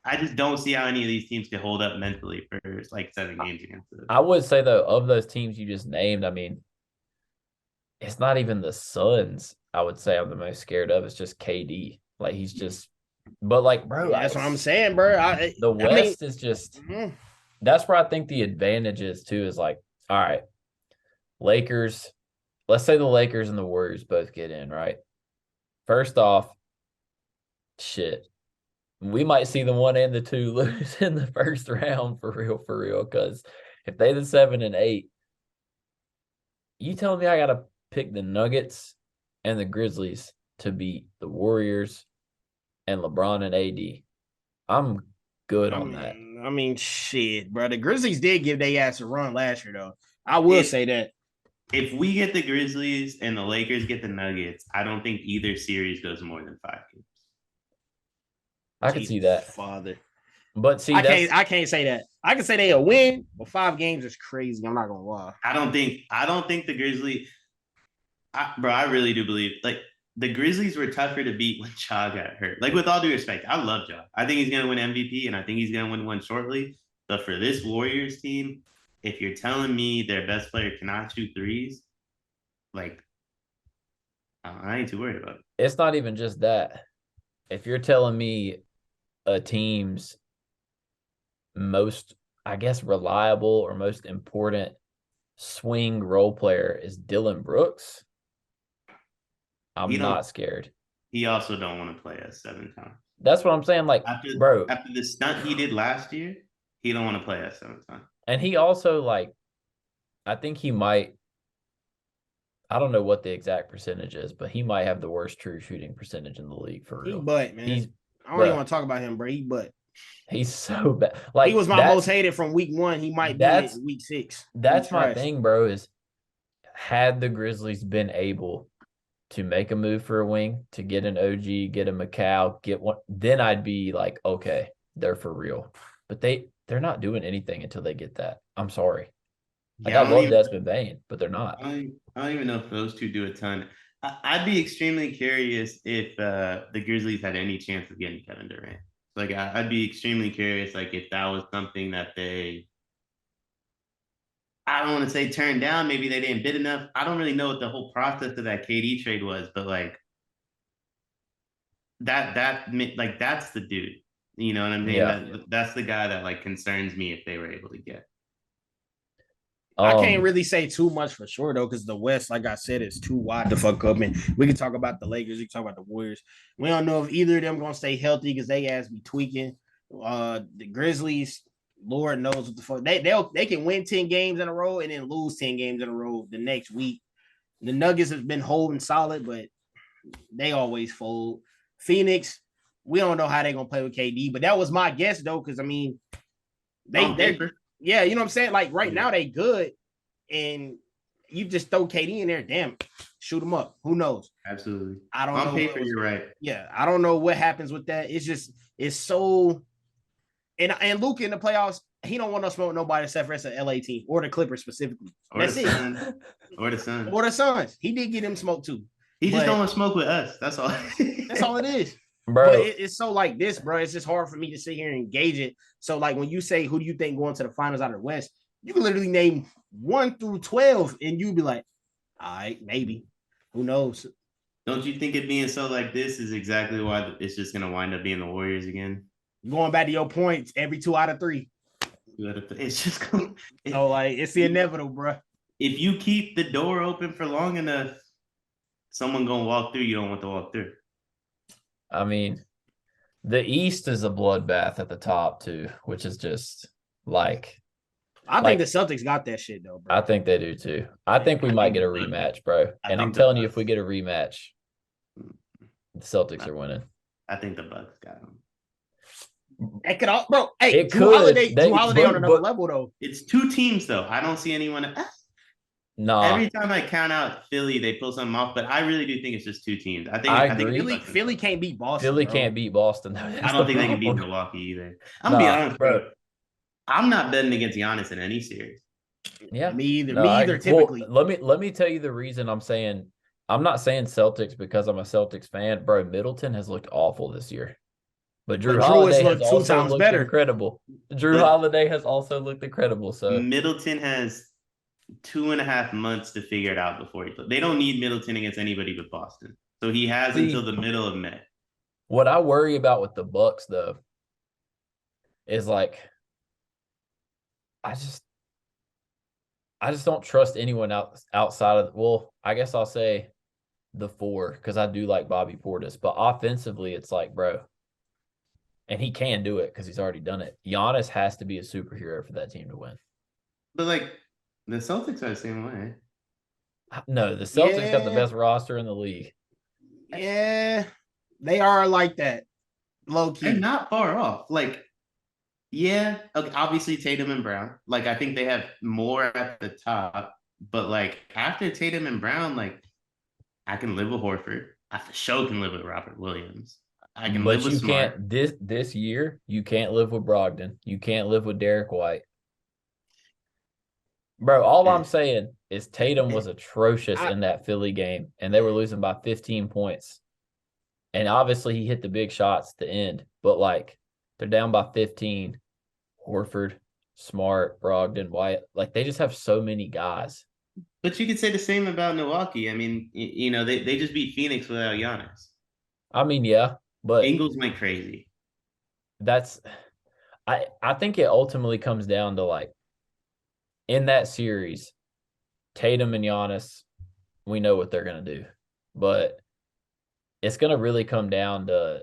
I just don't see how any of these teams could hold up mentally for like 7 games against us. I would say though, of those teams you just named, I mean, it's not even the Suns. I would say I'm the most scared of. It's just KD. Like he's just, but like, bro, That's what I'm saying, bro. the I mean, West is just. mhm. That's where I think the advantage is too. Is like, all right, Lakers. Let's say the Lakers and the Warriors both get in, right? First off, shit, we might see the 1 and the 2 lose in the first round for real. Because if they the 7 and 8, you telling me I gotta pick the Nuggets and the Grizzlies to beat the Warriors and LeBron and AD? I'm good on that. I mean, shit, bro. The Grizzlies did give their ass a run last year, though. I will say that. If we get the Grizzlies and the Lakers get the Nuggets, I don't think either series goes more than 5 games. I can see that. Father. But see, I can't say that. I can say they'll win, but 5 games is crazy. I'm not gonna lie. I don't think the Grizzlies. Bro, I really do believe like the Grizzlies were tougher to beat when Ja got hurt. Like, with all due respect, I love Ja. I think he's gonna win MVP, and I think he's gonna win one shortly. But for this Warriors team, if you're telling me their best player cannot shoot threes, like, I ain't too worried about it. it's not even just that. If you're telling me a team's most, I guess, reliable or most important swing role player is Dylan Brooks, I'm not scared. He also don't want to play us 7 times. That's what I'm saying. Like, after the stunt he did last year, he don't want to play us 7 times. And he also, like, I think he might, I don't know what the exact percentage is, but he might have the worst true shooting percentage in the league for real. He butt, man. I don't even want to talk about him, bro. He butt. He's so bad. Like, he was my most hated from week 1. He might be in week 6. That's my thing, bro, is had the Grizzlies been able to make a move for a wing, to get an OG, get a McCall, get one, then I'd be like, okay, they're for real. But they're not doing anything until they get that. I'm sorry. Like, I love Desmond Bane, but they're not. I don't even know if those two do a ton. I'd be extremely curious if the Grizzlies had any chance of getting Kevin Durant. Like, I'd be extremely curious, like, if that was something that I don't want to say turned down. Maybe they didn't bid enough. I don't really know what the whole process of that KD trade was, but like that's the dude. You know what I mean? Yeah. That's the guy that like concerns me if they were able to get. I can't really say too much for sure though, because the West, like I said, is too wide to fuck up. And we can talk about the Lakers, we can talk about the Warriors. We don't know if either of them gonna stay healthy because they ass be tweaking. The Grizzlies, Lord knows what the fuck. They can win 10 games in a row and then lose 10 games in a row the next week. The Nuggets have been holding solid, but they always fold. Phoenix, we don't know how they're gonna play with KD, but that was my guess though, because I mean, they're yeah, you know what I'm saying? Like right now they good, and you just throw KD in there, damn, shoot them up. Who knows? Absolutely. I don't know. On paper, you're right. Yeah, I don't know what happens with that. It's so. And Luka in the playoffs, he don't want to smoke nobody except for it's an LA team or the Clippers specifically. Or That's the Suns. Or the Suns. Or the Suns. He did get him smoke too. He just don't want to smoke with us. That's all. That's all it is. Bro. But it's so like this, bro. It's just hard for me to sit here and engage it. So like when you say who do you think going to the finals out of the West, you can literally name 1 through 12 and you'd be like, all right, maybe. Who knows? Don't you think it being so like this is exactly why it's just gonna wind up being the Warriors again? Going back to your points, every 2 out of 3. It's just it's the inevitable, bro. If you keep the door open for long enough, someone gonna walk through. You don't want to walk through. I mean, the East is a bloodbath at the top too, which is just like. I think the Celtics got that shit though, bro. I think they do too. I think we might get a rematch, bro. And I'm telling you, if we get a rematch, The Celtics are winning. I think the Bucks got them. It could all, bro. Hey, It Drew could. Holiday, They- Drew Holiday on but- another but- level though. It's two teams though. I don't see anyone. Nah, Every time I count out Philly, they pull something off, but I really do think it's just two teams. I think I I think agree. Philly can't beat Boston. Philly bro. can't beat Boston. I don't think they can beat Milwaukee either. I'm gonna be honest, bro. I'm not betting against Giannis in any series. Yeah, Me either. No, me I either. agree. Well, Typically, let me tell you the reason I'm saying I'm not saying Celtics because I'm a Celtics fan, bro. Middleton has looked awful this year, but Drew Drew has Holiday has looked two also times looked better. incredible. Drew But- Holiday has also looked incredible. So Middleton has 2.5 months to figure it out before he plays. They don't need Middleton against anybody but Boston, so he has until the middle of May. what I worry about with the Bucks though is like I just don't trust anyone outside of, well, I guess I'll say the four because I do like Bobby Portis, but offensively it's like, bro, and he can do it because he's already done it. Giannis has to be a superhero for that team to win. But like the Celtics are the same way. No, the Celtics got the Yeah. best roster in the league. yeah, they are like that. Low key. They're not far off. Like, yeah, okay, obviously Tatum and Brown. Like, I think they have more at the top. But like after Tatum and Brown, like I can live with Horford. I for sure can live with Robert Williams. I can live But with you Smart. can't this year, you can't live with Brogdon. You can't live with Derek White. Bro, all I'm saying is Tatum was atrocious in that Philly game, and they were losing by 15 points. And obviously he hit the big shots at the end, but like they're down by 15. Horford, Smart, Brogdon, White, like they just have so many guys. But you could say the same about Milwaukee. I mean, you know, they just beat Phoenix without Giannis. I mean, yeah, but Ingles went crazy. that's I think it ultimately comes down to like in that series, Tatum and Giannis, we know what they're gonna do. But it's gonna really come down to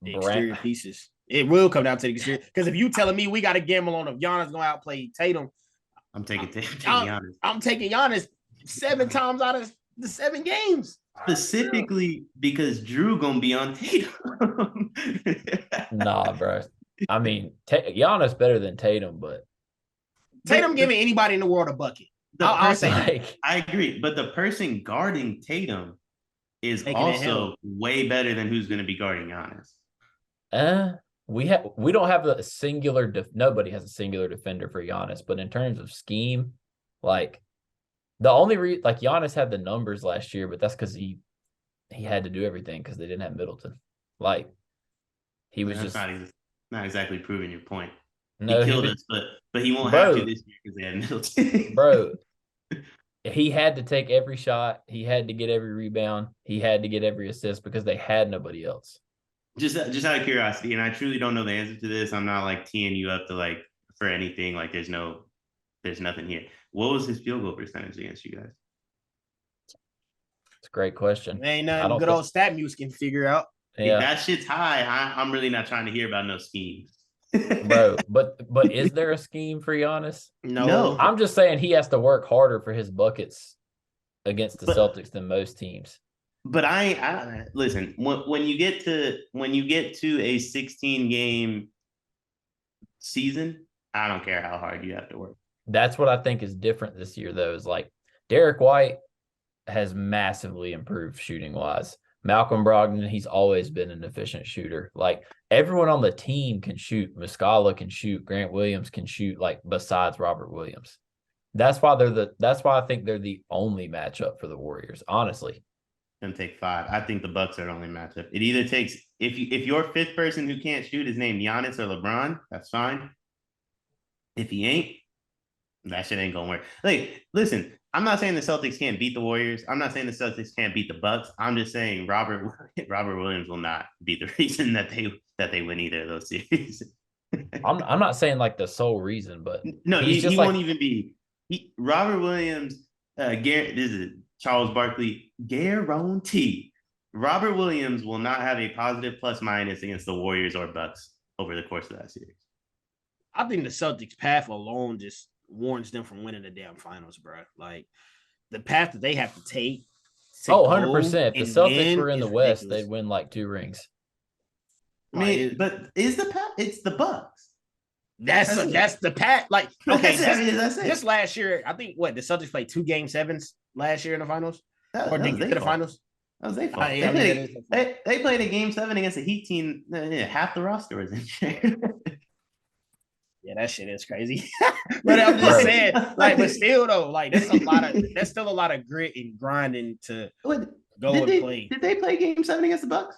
The exterior pieces. It will come down to the exterior. Because if you telling me we got to gamble on if Giannis gonna outplay Tatum, I'm taking I'm- Giannis. I'm taking Giannis 7 times out of the 7 games. Specifically because Drew gonna be on Tatum. Nah, bro. I mean, Giannis better than Tatum, but Tatum giving anybody in the world a bucket. The I'll say person, that. like, I agree, but the person guarding Tatum is Making it also hell. way better than who's going to be guarding Giannis. we don't have a singular nobody has a singular defender for Giannis, but in terms of scheme, like the only like Giannis had the numbers last year, but that's because he had to do everything because they didn't have Middleton. Like he was That's just not exactly proving your point. no, He killed us, but he won't Bro. have to this year because they had Middleton. bro. He had to take every shot. He had to get every rebound. He had to get every assist because they had nobody else. just out of curiosity, and I truly don't know the answer to this. I'm not like teeing you up to like for anything. Like there's nothing here. What was his field goal percentage against you guys? It's a great question. Ain't I nothing don't good think- old stat muse can figure out. Yeah, If that shit's high, I'm really not trying to hear about no schemes. bro. But is there a scheme for Giannis? No. I'm just saying he has to work harder for his buckets against the But- Celtics than most teams. But I listen, when you get to a 16 game season, I don't care how hard you have to work. That's what I think is different this year, though, is like Derek White has massively improved shooting wise. Malcolm Brogdon, he's always been an efficient shooter. Like everyone on the team can shoot. Muscala can shoot. Grant Williams can shoot, like besides Robert Williams. That's why I think they're the only matchup for the Warriors, honestly. Gonna take 5. I think the Bucks are the only matchup. It either takes if your fifth person who can't shoot is named Giannis or LeBron, that's fine. If he ain't, that shit ain't gonna work. Like, listen, I'm not saying the Celtics can't beat the Warriors. I'm not saying the Celtics can't beat the Bucks. I'm just saying Robert Williams will not be the reason that they win either of those series. I'm not saying like the sole reason, but No, he's he just won't like even be. Robert Williams, Garrett. This is Charles Barkley. Guarantee. Robert Williams will not have a positive plus minus against the Warriors or Bucks over the course of that series. I think the Celtics path alone just warrants them from winning the damn finals, bro. Like the path that they have to take to Oh, go 100%. If the and Celtics win were in is the West, ridiculous. they'd win like 2 rings. I mean, but it's the Bucks. That's the pat. Like, okay, that's it. This last year, I think the Celtics played 2 Game 7s last year in the finals, or That they was get their to the fault. finals. That was their fault. Yeah, they played a Game 7 against a Heat team. Half the roster was injured. Yeah, that shit is crazy. But I'm just saying, like, but still though, like that's still a lot of grit and grinding to go and play. Did they play Game 7 against the Bucks?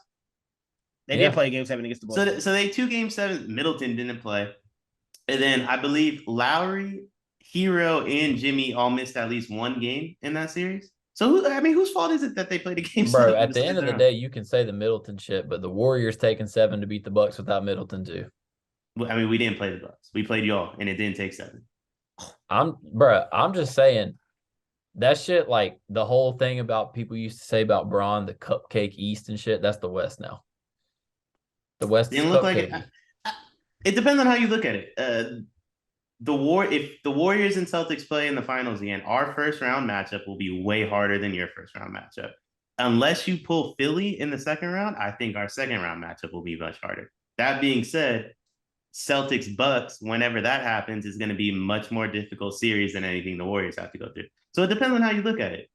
They did play Game 7 against the Bucks. So they 2 Game 7. Middleton didn't play, and then I believe Lowry, Hero, and Jimmy all missed at least 1 game in that series. So whose fault is it that they played a Game 7? Bro, at the end of the day, you can say the Middleton shit, but the Warriors taking 7 to beat the Bucks without Middleton too. I mean, we didn't play the Bucks. We played y'all, and it didn't take 7. I'm just saying that shit, like the whole thing about people used to say about Braun, the cupcake East and shit, that's the West now. The West didn't look like it. It depends on how you look at it. If the Warriors and Celtics play in the finals again, our first round matchup will be way harder than your first round matchup. Unless you pull Philly in the second round, I think our second round matchup will be much harder. That being said, Celtics Bucks, whenever that happens, is going to be a much more difficult series than anything the Warriors have to go through. So it depends on how you look at it.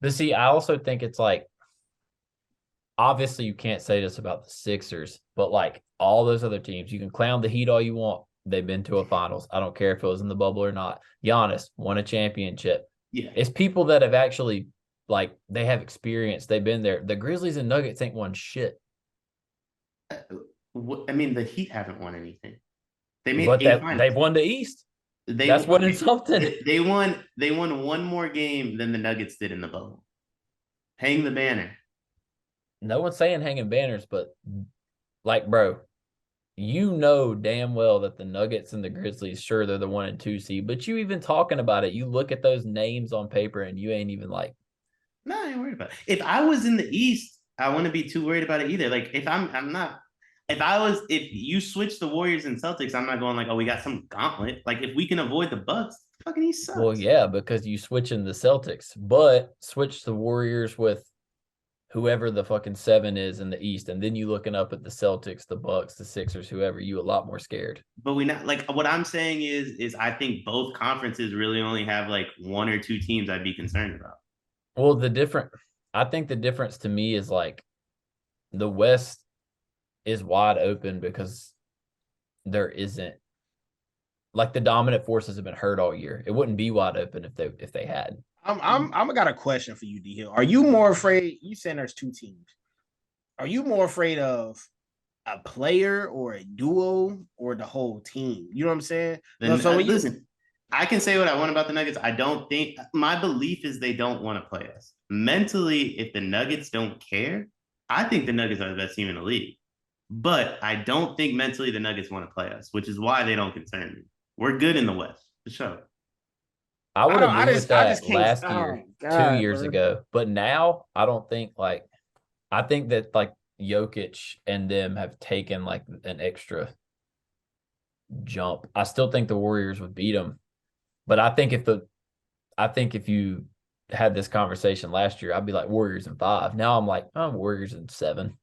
But see, I also think it's like, obviously you can't say this about the Sixers, but like all those other teams, you can clown the Heat all you want. They've been to a finals. I don't care if it was in the bubble or not. Giannis won a championship. Yeah. It's people that have actually, like, they have experience. They've been there. The Grizzlies and Nuggets ain't won shit. I mean, the Heat haven't won anything. They made they've won the East. That's winning something. They won 1 more game than the Nuggets did in the bubble. Hang the banner. No one's saying hanging banners, but like, bro, you know damn well that the Nuggets and the Grizzlies, sure, they're the 1 and 2 seed, but you even talking about it, you look at those names on paper and you ain't even like. No, I ain't worried about it. If I was in the East, I wouldn't be too worried about it either. Like, if you switch the Warriors and Celtics, I'm not going like, oh, we got some gauntlet. Like, if we can avoid the Bucks, fucking East sucks. Well, yeah, because you switch in the Celtics, but switch the Warriors with whoever the fucking 7 is in the East, and then you looking up at the Celtics, the Bucks, the Sixers, whoever, you a lot more scared. But we not like what I'm saying is I think both conferences really only have like 1 or 2 teams I'd be concerned about. Well, I think the difference to me is like the West is wide open because there isn't, like, the dominant forces have been hurt all year. It wouldn't be wide open if they had. I'm got a question for you, D Hill. Are you more afraid? You saying there's 2 teams. Are you more afraid of a player or a duo or the whole team? You know what I'm saying? Listen, I can say what I want about the Nuggets. I don't think my belief is they don't want to play us. Mentally, if the Nuggets don't care, I think the Nuggets are the best team in the league. But I don't think mentally the Nuggets want to play us, which is why they don't concern me. We're good in the West, for sure. I would agree with that last year, 2 years ago. But now I don't think, like, I think that like Jokic and them have taken like an extra jump. I still think the Warriors would beat them. But I think if you had this conversation last year, I'd be like Warriors in 5. Now I'm like, oh, Warriors in 7.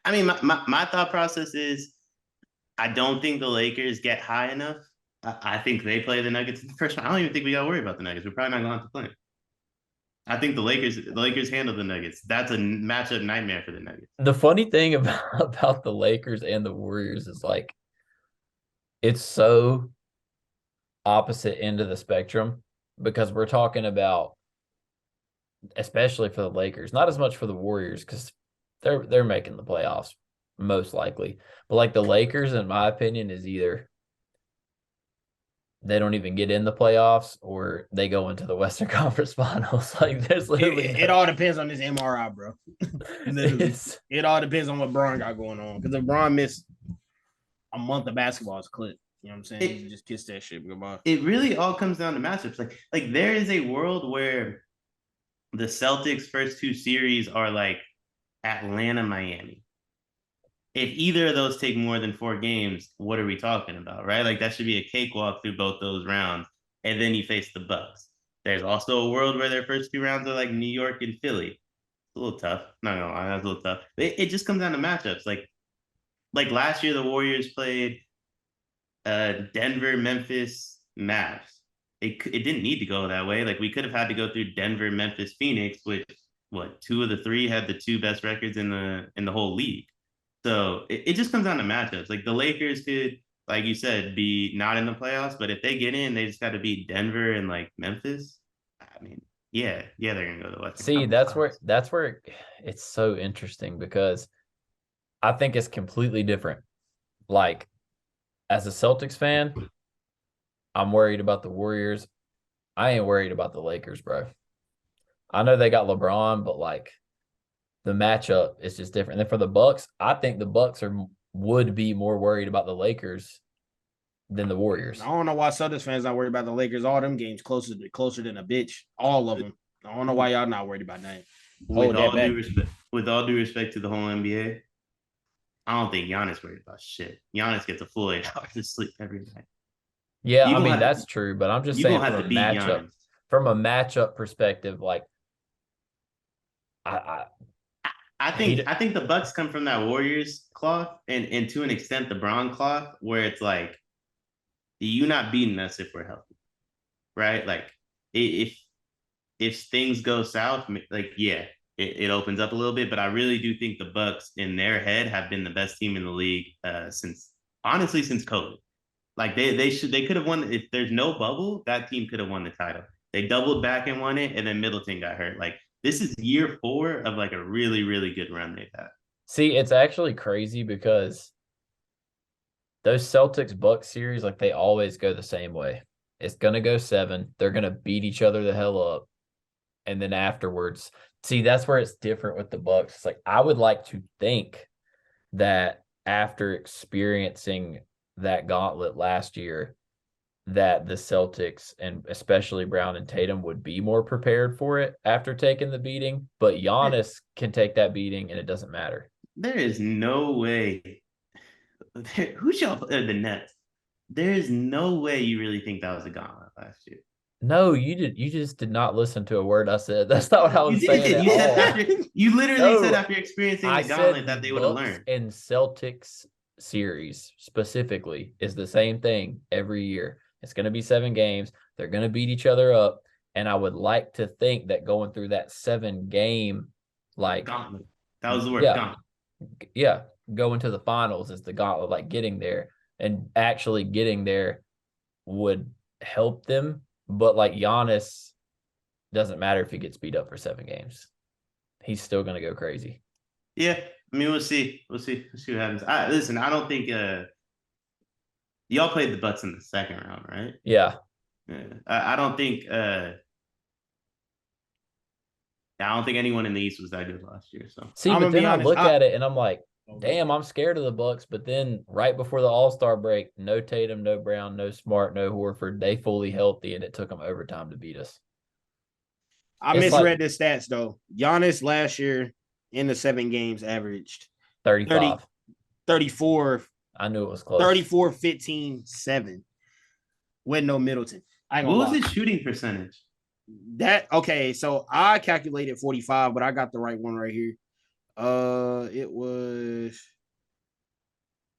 I mean, my thought process is I don't think the Lakers get high enough. I think they play the Nuggets in the first round. I don't even think we got to worry about the Nuggets. We're probably not going to have to play them. I think the Lakers handle the Nuggets. That's a matchup nightmare for the Nuggets. The funny thing about the Lakers and the Warriors is like it's so opposite end of the spectrum because we're talking about, especially for the Lakers, not as much for the Warriors because they're making the playoffs most likely. But like the Lakers, in my opinion, is either they don't even get in the playoffs or they go into the Western Conference Finals. Like there's literally it all depends on this MRI, bro. It all depends on what Braun got going on. Because if Braun missed a month of basketball, it's clip. You know what I'm saying? You just kiss that shit goodbye. It really all comes down to matchups. Like there is a world where the Celtics' first 2 series are like Atlanta, Miami. If either of those take more than 4 games, what are we talking about, right? Like that should be a cakewalk through both those rounds, and then you face the Bucks. there's also a world where their first 2 rounds are like New York and Philly. It's a little tough. Not gonna lie, that's a little tough. It just comes down to matchups. Like last year, the Warriors played Denver, Memphis, Mavs. It didn't need to go that way. Like we could have had to go through Denver, Memphis, Phoenix, which what 2 of the 3 had the 2 best records in the whole league. So it just comes down to matchups. Like the Lakers could, like you said, be not in the playoffs, but if they get in, they just got to beat Denver and like Memphis. I mean, yeah, they're gonna go to the Western See, Conference. that's where it's so interesting because I think it's completely different. Like, as a Celtics fan, I'm worried about the Warriors. I ain't worried about the Lakers, bro. I know they got LeBron, but like the matchup is just different. And then for the Bucks, I think the Bucks would be more worried about the Lakers than the Warriors. I don't know why Celtics fans not worried about the Lakers. All them games closer than a bitch. All of them. I don't know why y'all not worried about that. With all due respect to the whole NBA, I don't think Giannis worried about shit. Giannis gets a full 8 hours of sleep every night. Yeah, I mean that's true, but I'm just saying from a matchup perspective, like I think the Bucks come from that Warriors cloth and to an extent the Bron cloth, where it's like you not beating us if we're healthy, right? Like if things go south, like it opens up a little bit, but I really do think the Bucks in their head have been the best team in the league since COVID. Like they could have won. If there's no bubble, that team could have won the title. They doubled back and won it, and then Middleton got hurt. Like this is year 4 of like a really, really good run they've had. See, it's actually crazy because those Celtics Bucks series, like they always go the same way. It's gonna go 7. They're gonna beat each other the hell up, and then afterwards, see that's where it's different with the Bucks. It's like I would like to think that after experiencing that gauntlet last year, that the Celtics and especially Brown and Tatum would be more prepared for it after taking the beating. But Giannis can take that beating and it doesn't matter. There is no way. Who's y'all? The Nets. There is no way you really think that was a gauntlet last year. No, you did. You just did not listen to a word I said. That's not what I was saying. You said you literally said after experiencing the gauntlet that they would have learned. And Celtics series specifically is the same thing every year. It's going to be 7 games. They're going to beat each other up. And I would like to think that going through that 7-game, like gauntlet. That was the word. Gauntlet. Yeah. Going to the finals is the gauntlet, like getting there and actually getting there would help them. But like Giannis, doesn't matter if he gets beat up for 7 games. He's still going to go crazy. Yeah. I mean, we'll see. We'll see what happens. Listen, I don't think y'all played the Bucks in the second round, right? Yeah. I don't think anyone in the East was that good last year. So see, but then I look at it and I'm like, damn, I'm scared of the Bucks. But then right before the All-Star break, no Tatum, no Brown, no Smart, no Horford. They fully healthy, and it took them overtime to beat us. I misread the stats though. Giannis last year in the 7 games averaged 35. 34. I knew it was close. 34, 15, 7 with no Middleton. What was his shooting percentage? Okay, so I calculated 45, but I got the right one right here. It was,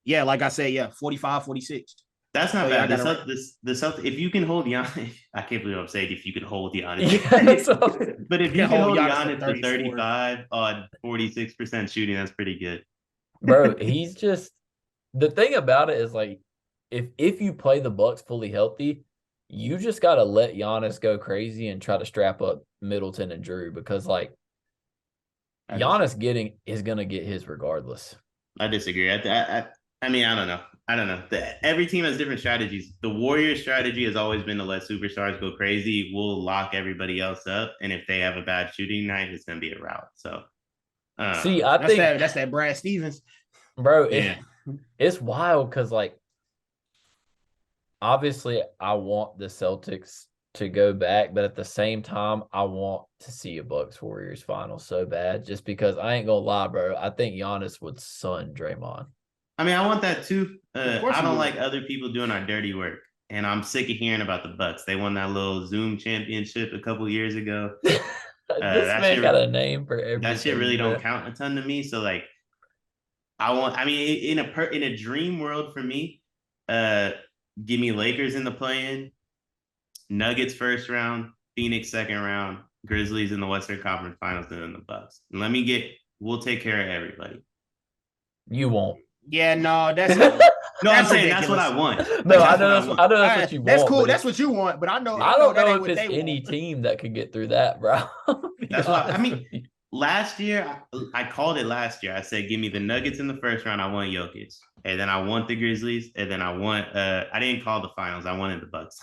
like I said, 45, 46. That's not bad. The Celtics, if you can hold Giannis, I can't believe I'm saying if you can hold Giannis. But if you can hold Giannis to 35 on 46% shooting, that's pretty good. Bro, he's just the thing about it is like if you play the Bucks fully healthy, you just gotta let Giannis go crazy and try to strap up Middleton and Drew because like Giannis is gonna get his regardless. I disagree. I mean, I don't know. Every team has different strategies. The Warriors' strategy has always been to let superstars go crazy. We'll lock everybody else up, and if they have a bad shooting night, it's gonna be a rout. So, see, I think that's that Brad Stevens, bro. Yeah. It's wild because like obviously I want the Celtics to go back, but at the same time, I want to see a Bucks Warriors final so bad just because I ain't gonna lie, bro. I think Giannis would sun Draymond. I mean, I want that too. I don't like other people doing our dirty work. and I'm sick of hearing about the Bucks. They won that little Zoom championship a couple years ago. This That man shit, got a name for everything. that shit really bro. don't count a ton to me. So like, I mean, in a dream world for me, give me Lakers in the play-in, Nuggets first round, Phoenix second round, Grizzlies in the Western Conference Finals, and then the Bucks. We'll take care of everybody. You won't. Yeah, no, that's No, I'm That's saying that's what I ridiculous. want. No, Like, I know that's what you want. That's cool. but That's what you want, but I know I don't that know ain't if what there's they any want. team that could get through that, bro. That's why I mean. Last year, I called it last year. I said, give me the Nuggets in the first round. I want Jokic. And then I want the Grizzlies. And then I didn't call the finals. I wanted the Bucks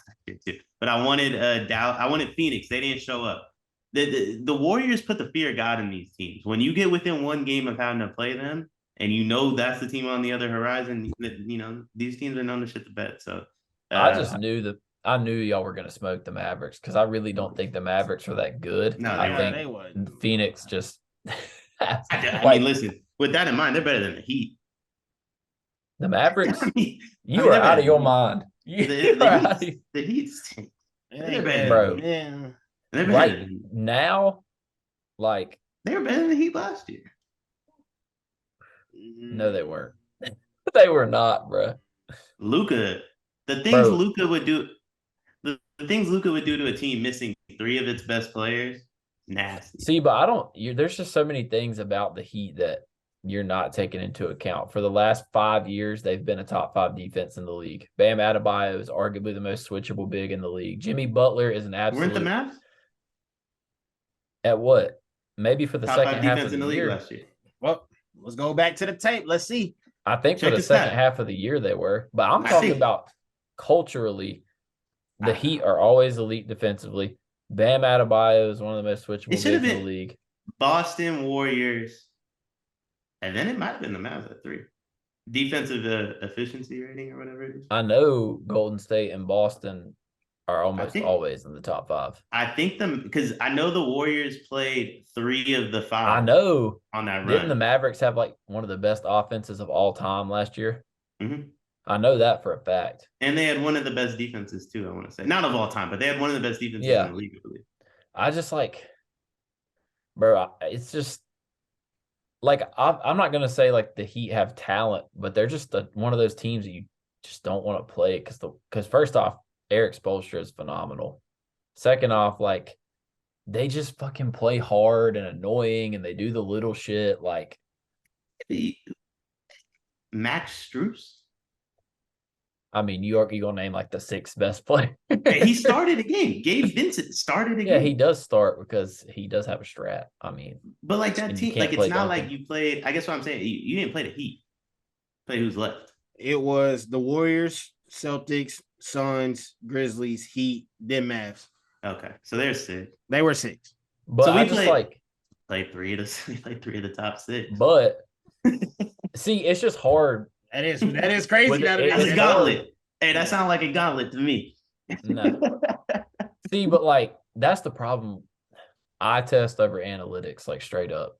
too. But I wanted Dallas. I wanted Phoenix. They didn't show up. The Warriors put the fear of God in these teams. When you get within one game of having to play them, and you know that's the team on the other horizon, you know, these teams are known to shit the bed. So I just knew I knew y'all were gonna smoke the Mavericks because I really don't think the Mavericks are that good. No, I think they were. Phoenix just. I mean, listen. With that in mind, they're better than the Heat. The Mavericks. You they're are out better of your than mind. the Heat stink. They're better, bro. Man. They're better Right than now, like they were better than the Heat last year. no, they weren't. They were not, bro. Luka, the things Bro. Luka would do, the things Luka would do to a team missing 3 of its best players, nasty. See, but I don't. There's just so many things about the Heat that you're not taking into account. For the last 5 years, they've been a top 5 defense in the league. Bam Adebayo is arguably the most switchable big in the league. Jimmy Butler is an absolute. Weren't the Mavs At what? Maybe for the top second 5 half defense of the in the league year. last year? Well, let's go back to the tape. Let's see. I think Check for the the second stat. half of the year they were. But I'm I talking think- about culturally. The Heat are always elite defensively. Bam Adebayo is one of the most switchable It bigs should in have the been league. Boston Warriors, and then it might have been the Mavs at 3. Defensive efficiency rating or whatever it is. I know Golden State and Boston are almost think- always in the top 5. I think because I know the Warriors played 3 of the 5. I know. On that run. Didn't the Mavericks have like one of the best offenses of all time last year? Mhm. I know that for a fact. And they had one of the best defenses too, I want to say. Not of all time, but they had one of the best defenses Yeah. in the league, I believe. I just like, bro, it's just like I'm not gonna say like the Heat have talent, but they're just one of those teams that you just don't want to play because first off, Eric Spoelstra is phenomenal. Second off, like they just fucking play hard and annoying, and they do the little shit like Max Strus. I mean, you gonna name like the 6th best player. He started a game. Gabe Vincent started a game. Yeah, he does start because he does have a strat. I mean, But like that and you team, can't like play it's not Duncan. like you played. I guess what I'm saying, you didn't play the Heat. Play who's left. It was the Warriors, Celtics, Suns, Grizzlies, Heat, then Mavs. Okay, so there's 6. They were 6. but So we I just played- like, Played 3 of the. We played 3 of the top 6. but see, it's just hard. That is crazy. With Now it- that That's it's a it's gauntlet. Hey, that sounds like a gauntlet to me. No. See, but like that's the problem. I test over analytics, like straight up.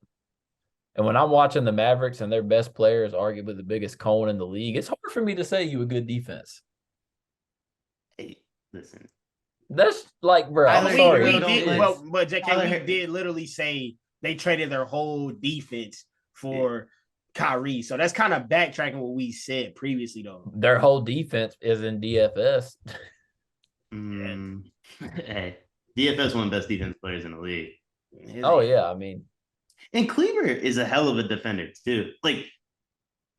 And when I'm watching the Mavericks and their best player is arguably the biggest cone in the league, it's hard for me to say you a good defense. Hey, listen. That's like, bro, I'm Tyler sorry. Hero don't let- but JK, Tyler we Hero- did literally say they traded their whole defense for Kyrie. So that's kind of backtracking what we said previously, though. Their whole defense is in DFS. Hey, DFS one of the best defense players in the league. Oh yeah, I mean, And Kleber is a hell of a defender too. Like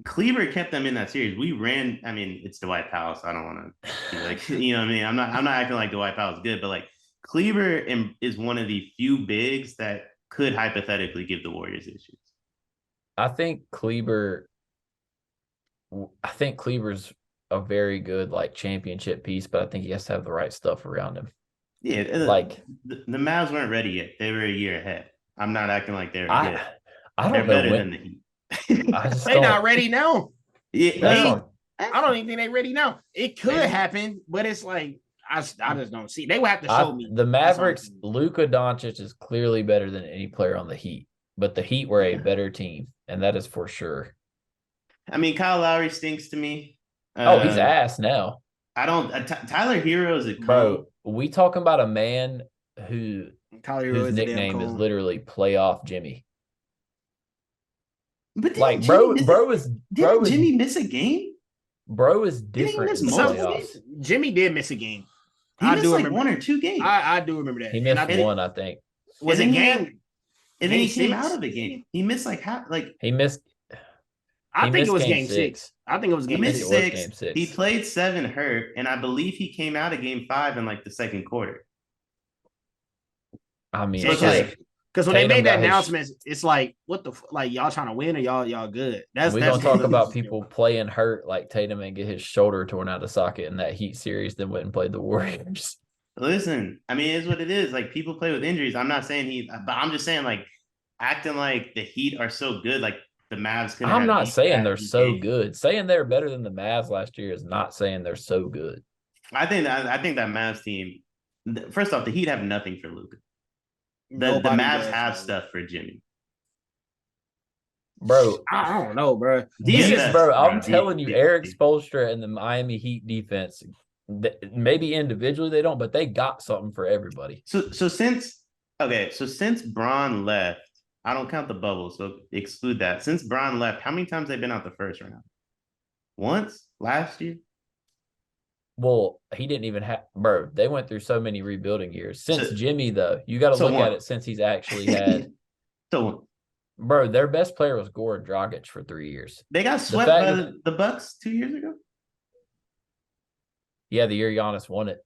Kleber kept them in that series. We ran. I mean, it's Dwight Powell, so I don't want to be like, you know what I mean. I'm not acting like Dwight Powell's good, but like Kleber is one of the few bigs that could hypothetically give the Warriors issues. I think Kleber's a very good like championship piece, but I think he has to have the right stuff around him. Yeah, Like the Mavs weren't ready yet. They were a year ahead. I'm not acting like they're good. I They're don't know better when. than the Heat. I just They don't. not ready now. Yeah, That's they- all. I don't even think they ready now. It could Maybe. happen, but it's like I just don't see. They would have to show me. The Mavericks, saying. Luka Doncic is clearly better than any player on the Heat, but the Heat were a Yeah. better team, and that is for sure. I mean, Kyle Lowry stinks to me. Oh, he's ass now. I don't. Tyler Hero is a cone. Bro, we talking about a man who Tyler Hero whose is a damn nickname is cone. literally Playoff Jimmy. But didn't Like, Jimmy bro is Jimmy miss a game? Didn't he different miss in the multiple playoffs. games? Jimmy did miss a game. He I missed do like remember. 1 or 2 games. I do remember that. He And missed I think one, I think. was and it then he had- game. And then he Game came out 6? of the game. He missed like half. Like He missed. I He think it missed was game game 6. 6. I think it was he game think missed it 6. was 6. game 6. He played 7 hurt, and I believe he came out of game 5 in like the second quarter. I mean, So it's Because like when they Tatum made that got his- announcement, it's like, what the like y'all trying to win or y'all good? That's we're gonna talk what about it is. people playing hurt like Tatum and get his shoulder torn out of socket in that Heat series, then went and played the Warriors. listen, I mean, it's what it is. Like people play with injuries. I'm not saying but I'm just saying like acting like the Heat are so good. Like the Mavs couldn't. I'm have not beat saying that they're in so game. good. Saying they're better than the Mavs last year is not saying they're so good. I think that Mavs team. First off, the Heat have nothing for Luka. The Nobody Mavs does, have though. stuff for Jimmy. Bro, I don't know, bro. I'm telling you, Eric Spoelstra and the Miami Heat defense, maybe individually they don't, but they got something for everybody. So since Bron left, I don't count the bubble, so exclude that. Since Bron left, how many times have they been out the first round? Once last year. Well, he didn't even have, bro. They went through so many rebuilding years. Since So- Jimmy, though, you got to so look one. at it since he's actually had, So bro, their best player was Goran Dragic for 3 years. they got swept fact by that- the Bucks 2 years ago. Yeah, the year Giannis won it.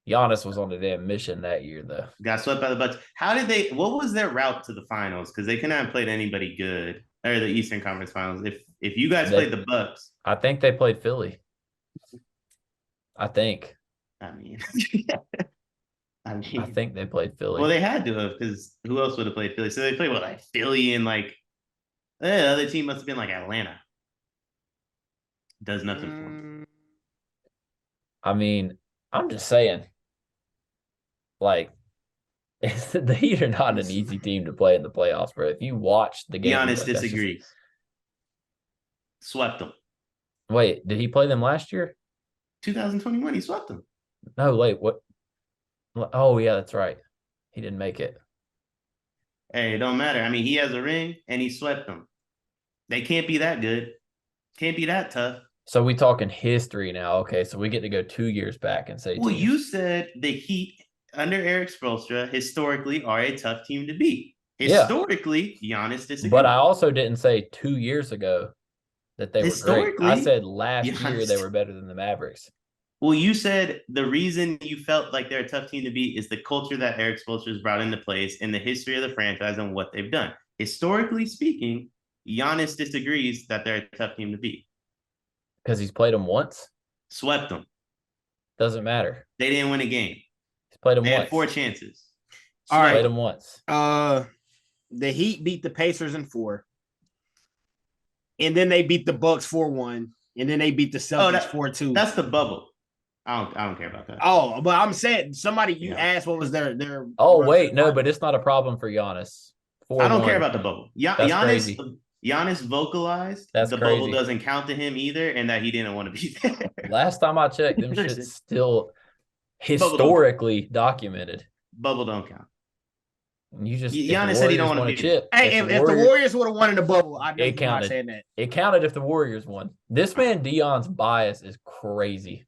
Giannis was on a damn mission that year, though. Got swept by the Bucks. How did they? What was their route to the finals? Because they couldn't have played anybody good or the Eastern Conference Finals. If you guys played the Bucks, I think they played Philly. I think. I mean, I think they played Philly. well, they had to have because who else would have played Philly? So they played what, like Philly and like the other team must have been like Atlanta. Does nothing for them. I mean, I'm just saying, like, the Heat are not an easy team to play in the playoffs, bro. If you watch the game, Giannis like, that's disagrees. Swept them. Wait, did he play them last year? 2021, he swept them. No, wait, what? Oh, yeah, that's right. He didn't make it. Hey, it don't matter. I mean, he has a ring and he swept them. They can't be that good. Can't be that tough. So we talking history now. Okay, so we get to go 2 years back and say, Well, teams. you said the Heat under Eric Spoelstra historically are a tough team to beat. Historically, Giannis disagrees. But I also didn't say 2 years ago that they were great. I Historically, said last year Giannis- they were better than the Mavericks. Well, you said the reason you felt like they're a tough team to beat is the culture that Eric Spoelstra has brought into place and the history of the franchise and what they've done. Historically speaking, Giannis disagrees that they're a tough team to beat. Because he's played them once. Swept them. Doesn't matter. They didn't win a game. He's played them They once. had 4 chances. All right. Played them once. The Heat beat the Pacers in 4. And then they beat the Bucks 4-1. And then they beat the Celtics 4-2. That's the bubble. I don't care about that. Oh, but I'm saying you asked what was their Oh, wait, no, but it's not a problem for Giannis. I don't 4-1. care about the bubble. That's crazy. Giannis vocalized That's the crazy. bubble doesn't count to him either, and that he didn't want to be there. Last time I checked, them shit's still historically documented. Bubble don't count. You just Giannis said he don't want to be chip. Hey, if the Warriors would have won in the bubble, I'd It be not counted. saying that. It counted if the Warriors won. This man Deion's bias is crazy.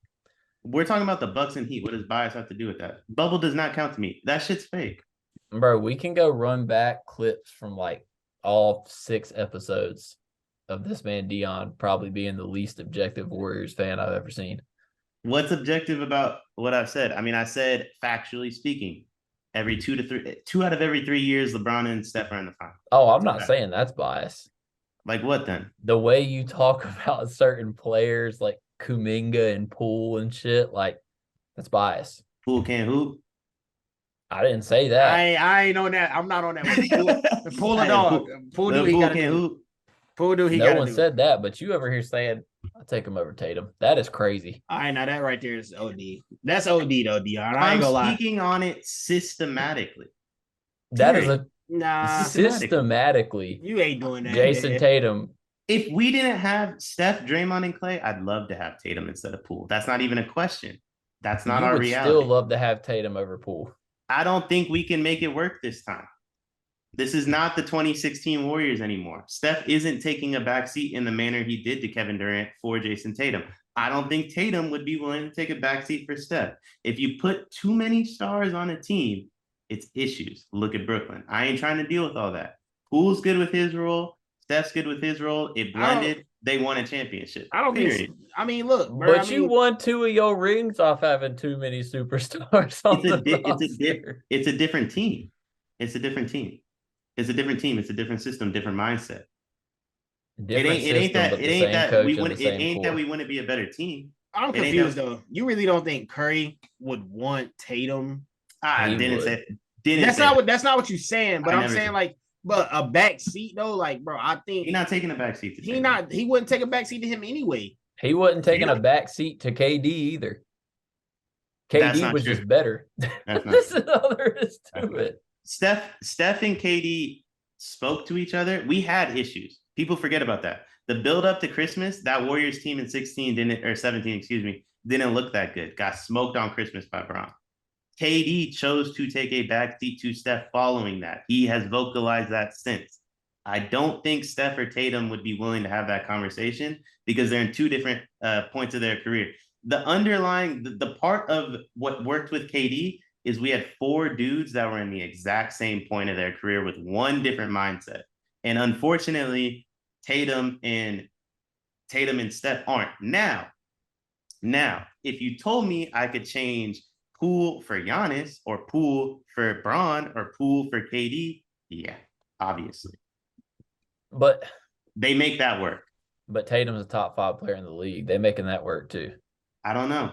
We're talking about the Bucks and Heat. What does bias have to do with that? Bubble does not count to me. That shit's fake. Bro, we can go run back clips from like all 6 episodes of this man Deion probably being the least objective Warriors fan I've ever seen. What's objective about what I've said? I mean, I said factually speaking, two out of every 3 years, LeBron and Steph are in the final. Oh, I'm not saying that's bias. Like what then? The way you talk about certain players like Kuminga and Poole and shit, like that's bias. Poole can't hoop. I didn't say that. I ain't on that. I'm not on that one. Poole a dog. Poole do he Poole gotta can't do. hoop. Poole do he No gotta one do. said that, but you over here saying I'll take him over Tatum. That is crazy. All right, now that right there is OD. That's OD though, Deion. I I'm ain't gonna lie. speaking on it systematically. That is a Nah, systematically you ain't doing that. Jason Tatum If we didn't have Steph, Draymond, and Clay, I'd love to have Tatum instead of Poole. That's not even a question. That's not You our would still reality. love to have Tatum over Poole. I don't think we can make it work this time. This is not the 2016 Warriors anymore. Steph isn't taking a backseat in the manner he did to Kevin Durant for Jason Tatum. I don't think Tatum would be willing to take a backseat for Steph. If you put too many stars on a team, it's issues. Look at Brooklyn. I ain't trying to deal with all that. Poole's good with his role. Steph's good with his role. It blended. They won a championship. I don't Period. think. I mean, look, bro. But you won 2 of your rings off having too many superstars on It's a different team. It's a different team. It's a different team. It's a different system, different mindset. It ain't that we wouldn't be a better team. I'm confused though. You really don't think Curry would want Tatum? That's not what you're saying. But I'm saying like, but a back seat though, like, bro, I think he's not taking a back seat. He wouldn't take a back seat to him anyway. He wasn't taking a back seat to KD either. KD was just better. That's all there is to it. Steph and KD spoke to each other. We had issues. People forget about that. The build up to Christmas, that Warriors team in 17, didn't look that good. Got smoked on Christmas by Bron. KD chose to take a backseat to Steph following that. He has vocalized that since. I don't think Steph or Tatum would be willing to have that conversation because they're in two different points of their career. The part of what worked with KD is we had 4 dudes that were in the exact same point of their career with one different mindset. And unfortunately, Tatum and Steph aren't. Now, if you told me I could change Poole for Giannis or Poole for Bron or Poole for KD, yeah, obviously. But they make that work. But Tatum's a top 5 player in the league. They're making that work too. I don't know.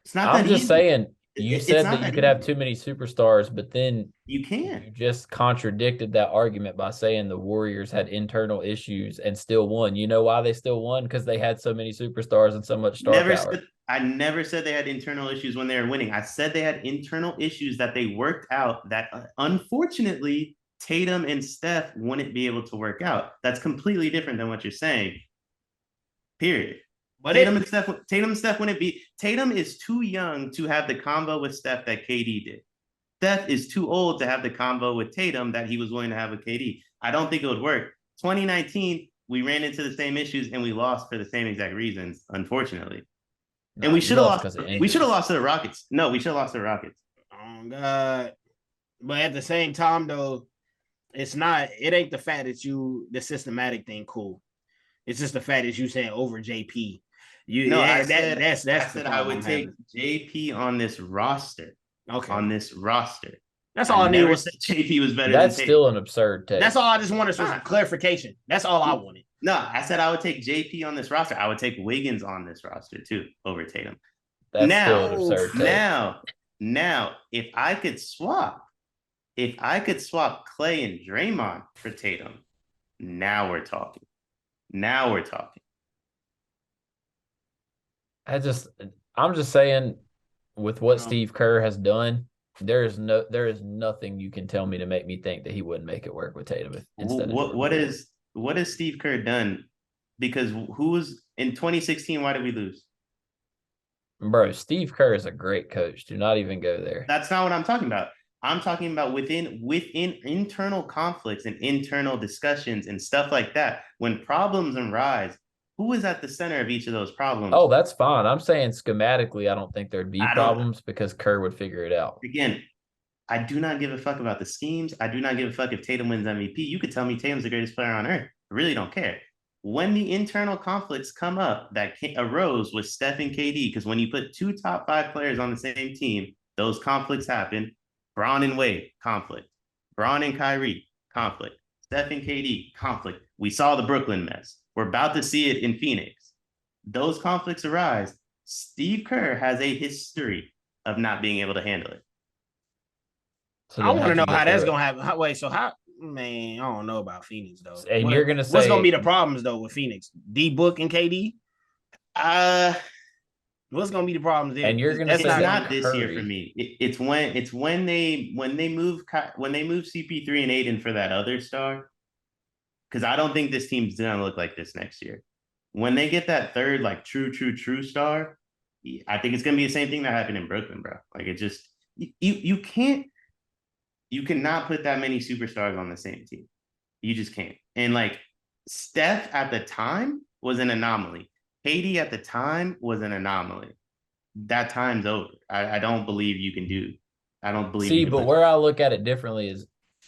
It's not. I'm just saying. You said that you could have too many superstars, but then you can't. You just contradicted that argument by saying the Warriors had internal issues and still won. You know why they still won? Because they had so many superstars and so much star power. I never said they had internal issues when they were winning. I said they had internal issues that they worked out that unfortunately Tatum and Steph wouldn't be able to work out. That's completely different than what you're saying. Period. But Tatum and Steph wouldn't be. Tatum is too young to have the combo with Steph that KD did. Steph is too old to have the combo with Tatum that he was willing to have with KD. I don't think it would work. 2019, we ran into the same issues and we lost for the same exact reasons, unfortunately. No, and we should have lost. We should have lost to the Rockets. No, we should have lost to the Rockets. Oh God! But at the same time, though, it's not. It ain't the fact that the systematic thing cool. It's just the fact that you saying over JP. I said I would take JP on this roster. Okay. On this roster. That's all I knew was JP was better. That's still an absurd take. That's all I just wanted was clarification. That's all I wanted. No, I said I would take JP on this roster. I would take Wiggins on this roster too over Tatum. That's still an absurd take. Now, if I could swap Clay and Draymond for Tatum, now we're talking. I'm just saying, with what Steve Kerr has done, there is nothing you can tell me to make me think that he wouldn't make it work with Tatum. What has Steve Kerr done? Because who was in 2016? Why did we lose? Bro, Steve Kerr is a great coach. Do not even go there. That's not what I'm talking about. I'm talking about within internal conflicts and internal discussions and stuff like that. When problems arise, who is at the center of each of those problems? Oh, that's fine. I'm saying schematically, I don't think there'd be problems because Kerr would figure it out. Again, I do not give a fuck about the schemes. I do not give a fuck if Tatum wins MVP. You could tell me Tatum's the greatest player on earth. I really don't care. When the internal conflicts come up that arose with Steph and KD, because when you put 2 top 5 players on the same team, those conflicts happen. Bron and Wade, conflict. Bron and Kyrie, conflict. Steph and KD, conflict. We saw the Brooklyn mess. We're about to see it in Phoenix. Those conflicts arise. Steve Kerr has a history of not being able to handle it. So I want to know how that's going to happen. Man, I don't know about Phoenix, though. And you're going to say... What's going to be the problems, though, with Phoenix? D-Book and KD? What's going to be the problems there? And you're going to say... It's not this year for me. It's when they move CP3 and Aiden for that other star. because I don't think this team's gonna look like this next year. When they get that third, like true star, I think it's gonna be the same thing that happened in Brooklyn, bro. Like it just you cannot put that many superstars on the same team. You just can't. And like Steph at the time was an anomaly. Haiti at the time was an anomaly. That time's over. I don't believe you can do. I don't believe. See, but where I look at it differently is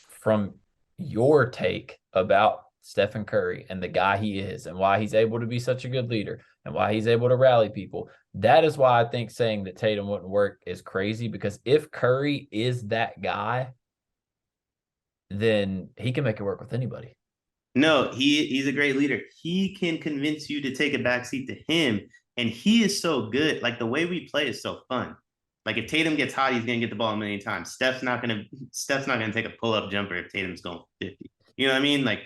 from your take about Stephen Curry and the guy he is and why he's able to be such a good leader and why he's able to rally people. That is why I think saying that Tatum wouldn't work is crazy, because if Curry is that guy, then he can make it work with anybody. No, he's a great leader. He can convince you to take a backseat to him, and he is so good. Like the way we play is so fun. Like if Tatum gets hot, he's gonna get the ball a million times. Steph's not gonna take a pull-up jumper if Tatum's going for 50. You know what I mean? Like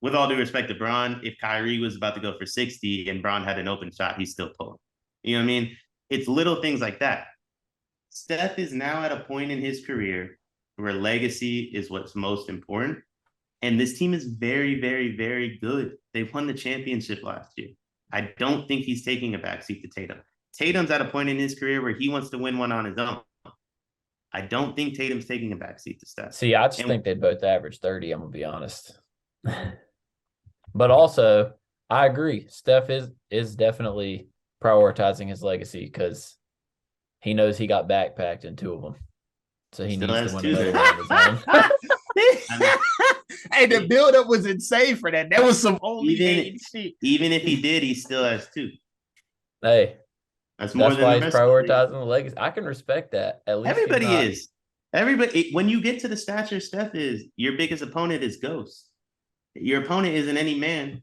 with all due respect to Bron, if Kyrie was about to go for 60 and Bron had an open shot, he's still pulling. You know what I mean? It's little things like that. Steph is now at a point in his career where legacy is what's most important. And this team is very, very, very good. They won the championship last year. I don't think he's taking a backseat to Tatum. Tatum's at a point in his career where he wants to win one on his own. I don't think Tatum's taking a backseat to Steph. See, I just think they both average 30, I'm going to be honest. But also, I agree. Steph is definitely prioritizing his legacy because he knows he got backpacked in 2 of them. So he needs to win another one of his own. Hey, the buildup was insane for that. That was some only shit. Even if he did, he still has 2. Hey, that's more than why he's prioritizing the legacy. I can respect that. At least everybody is. Everybody, when you get to the stature Steph is, your biggest opponent is Ghost. Your opponent isn't any man.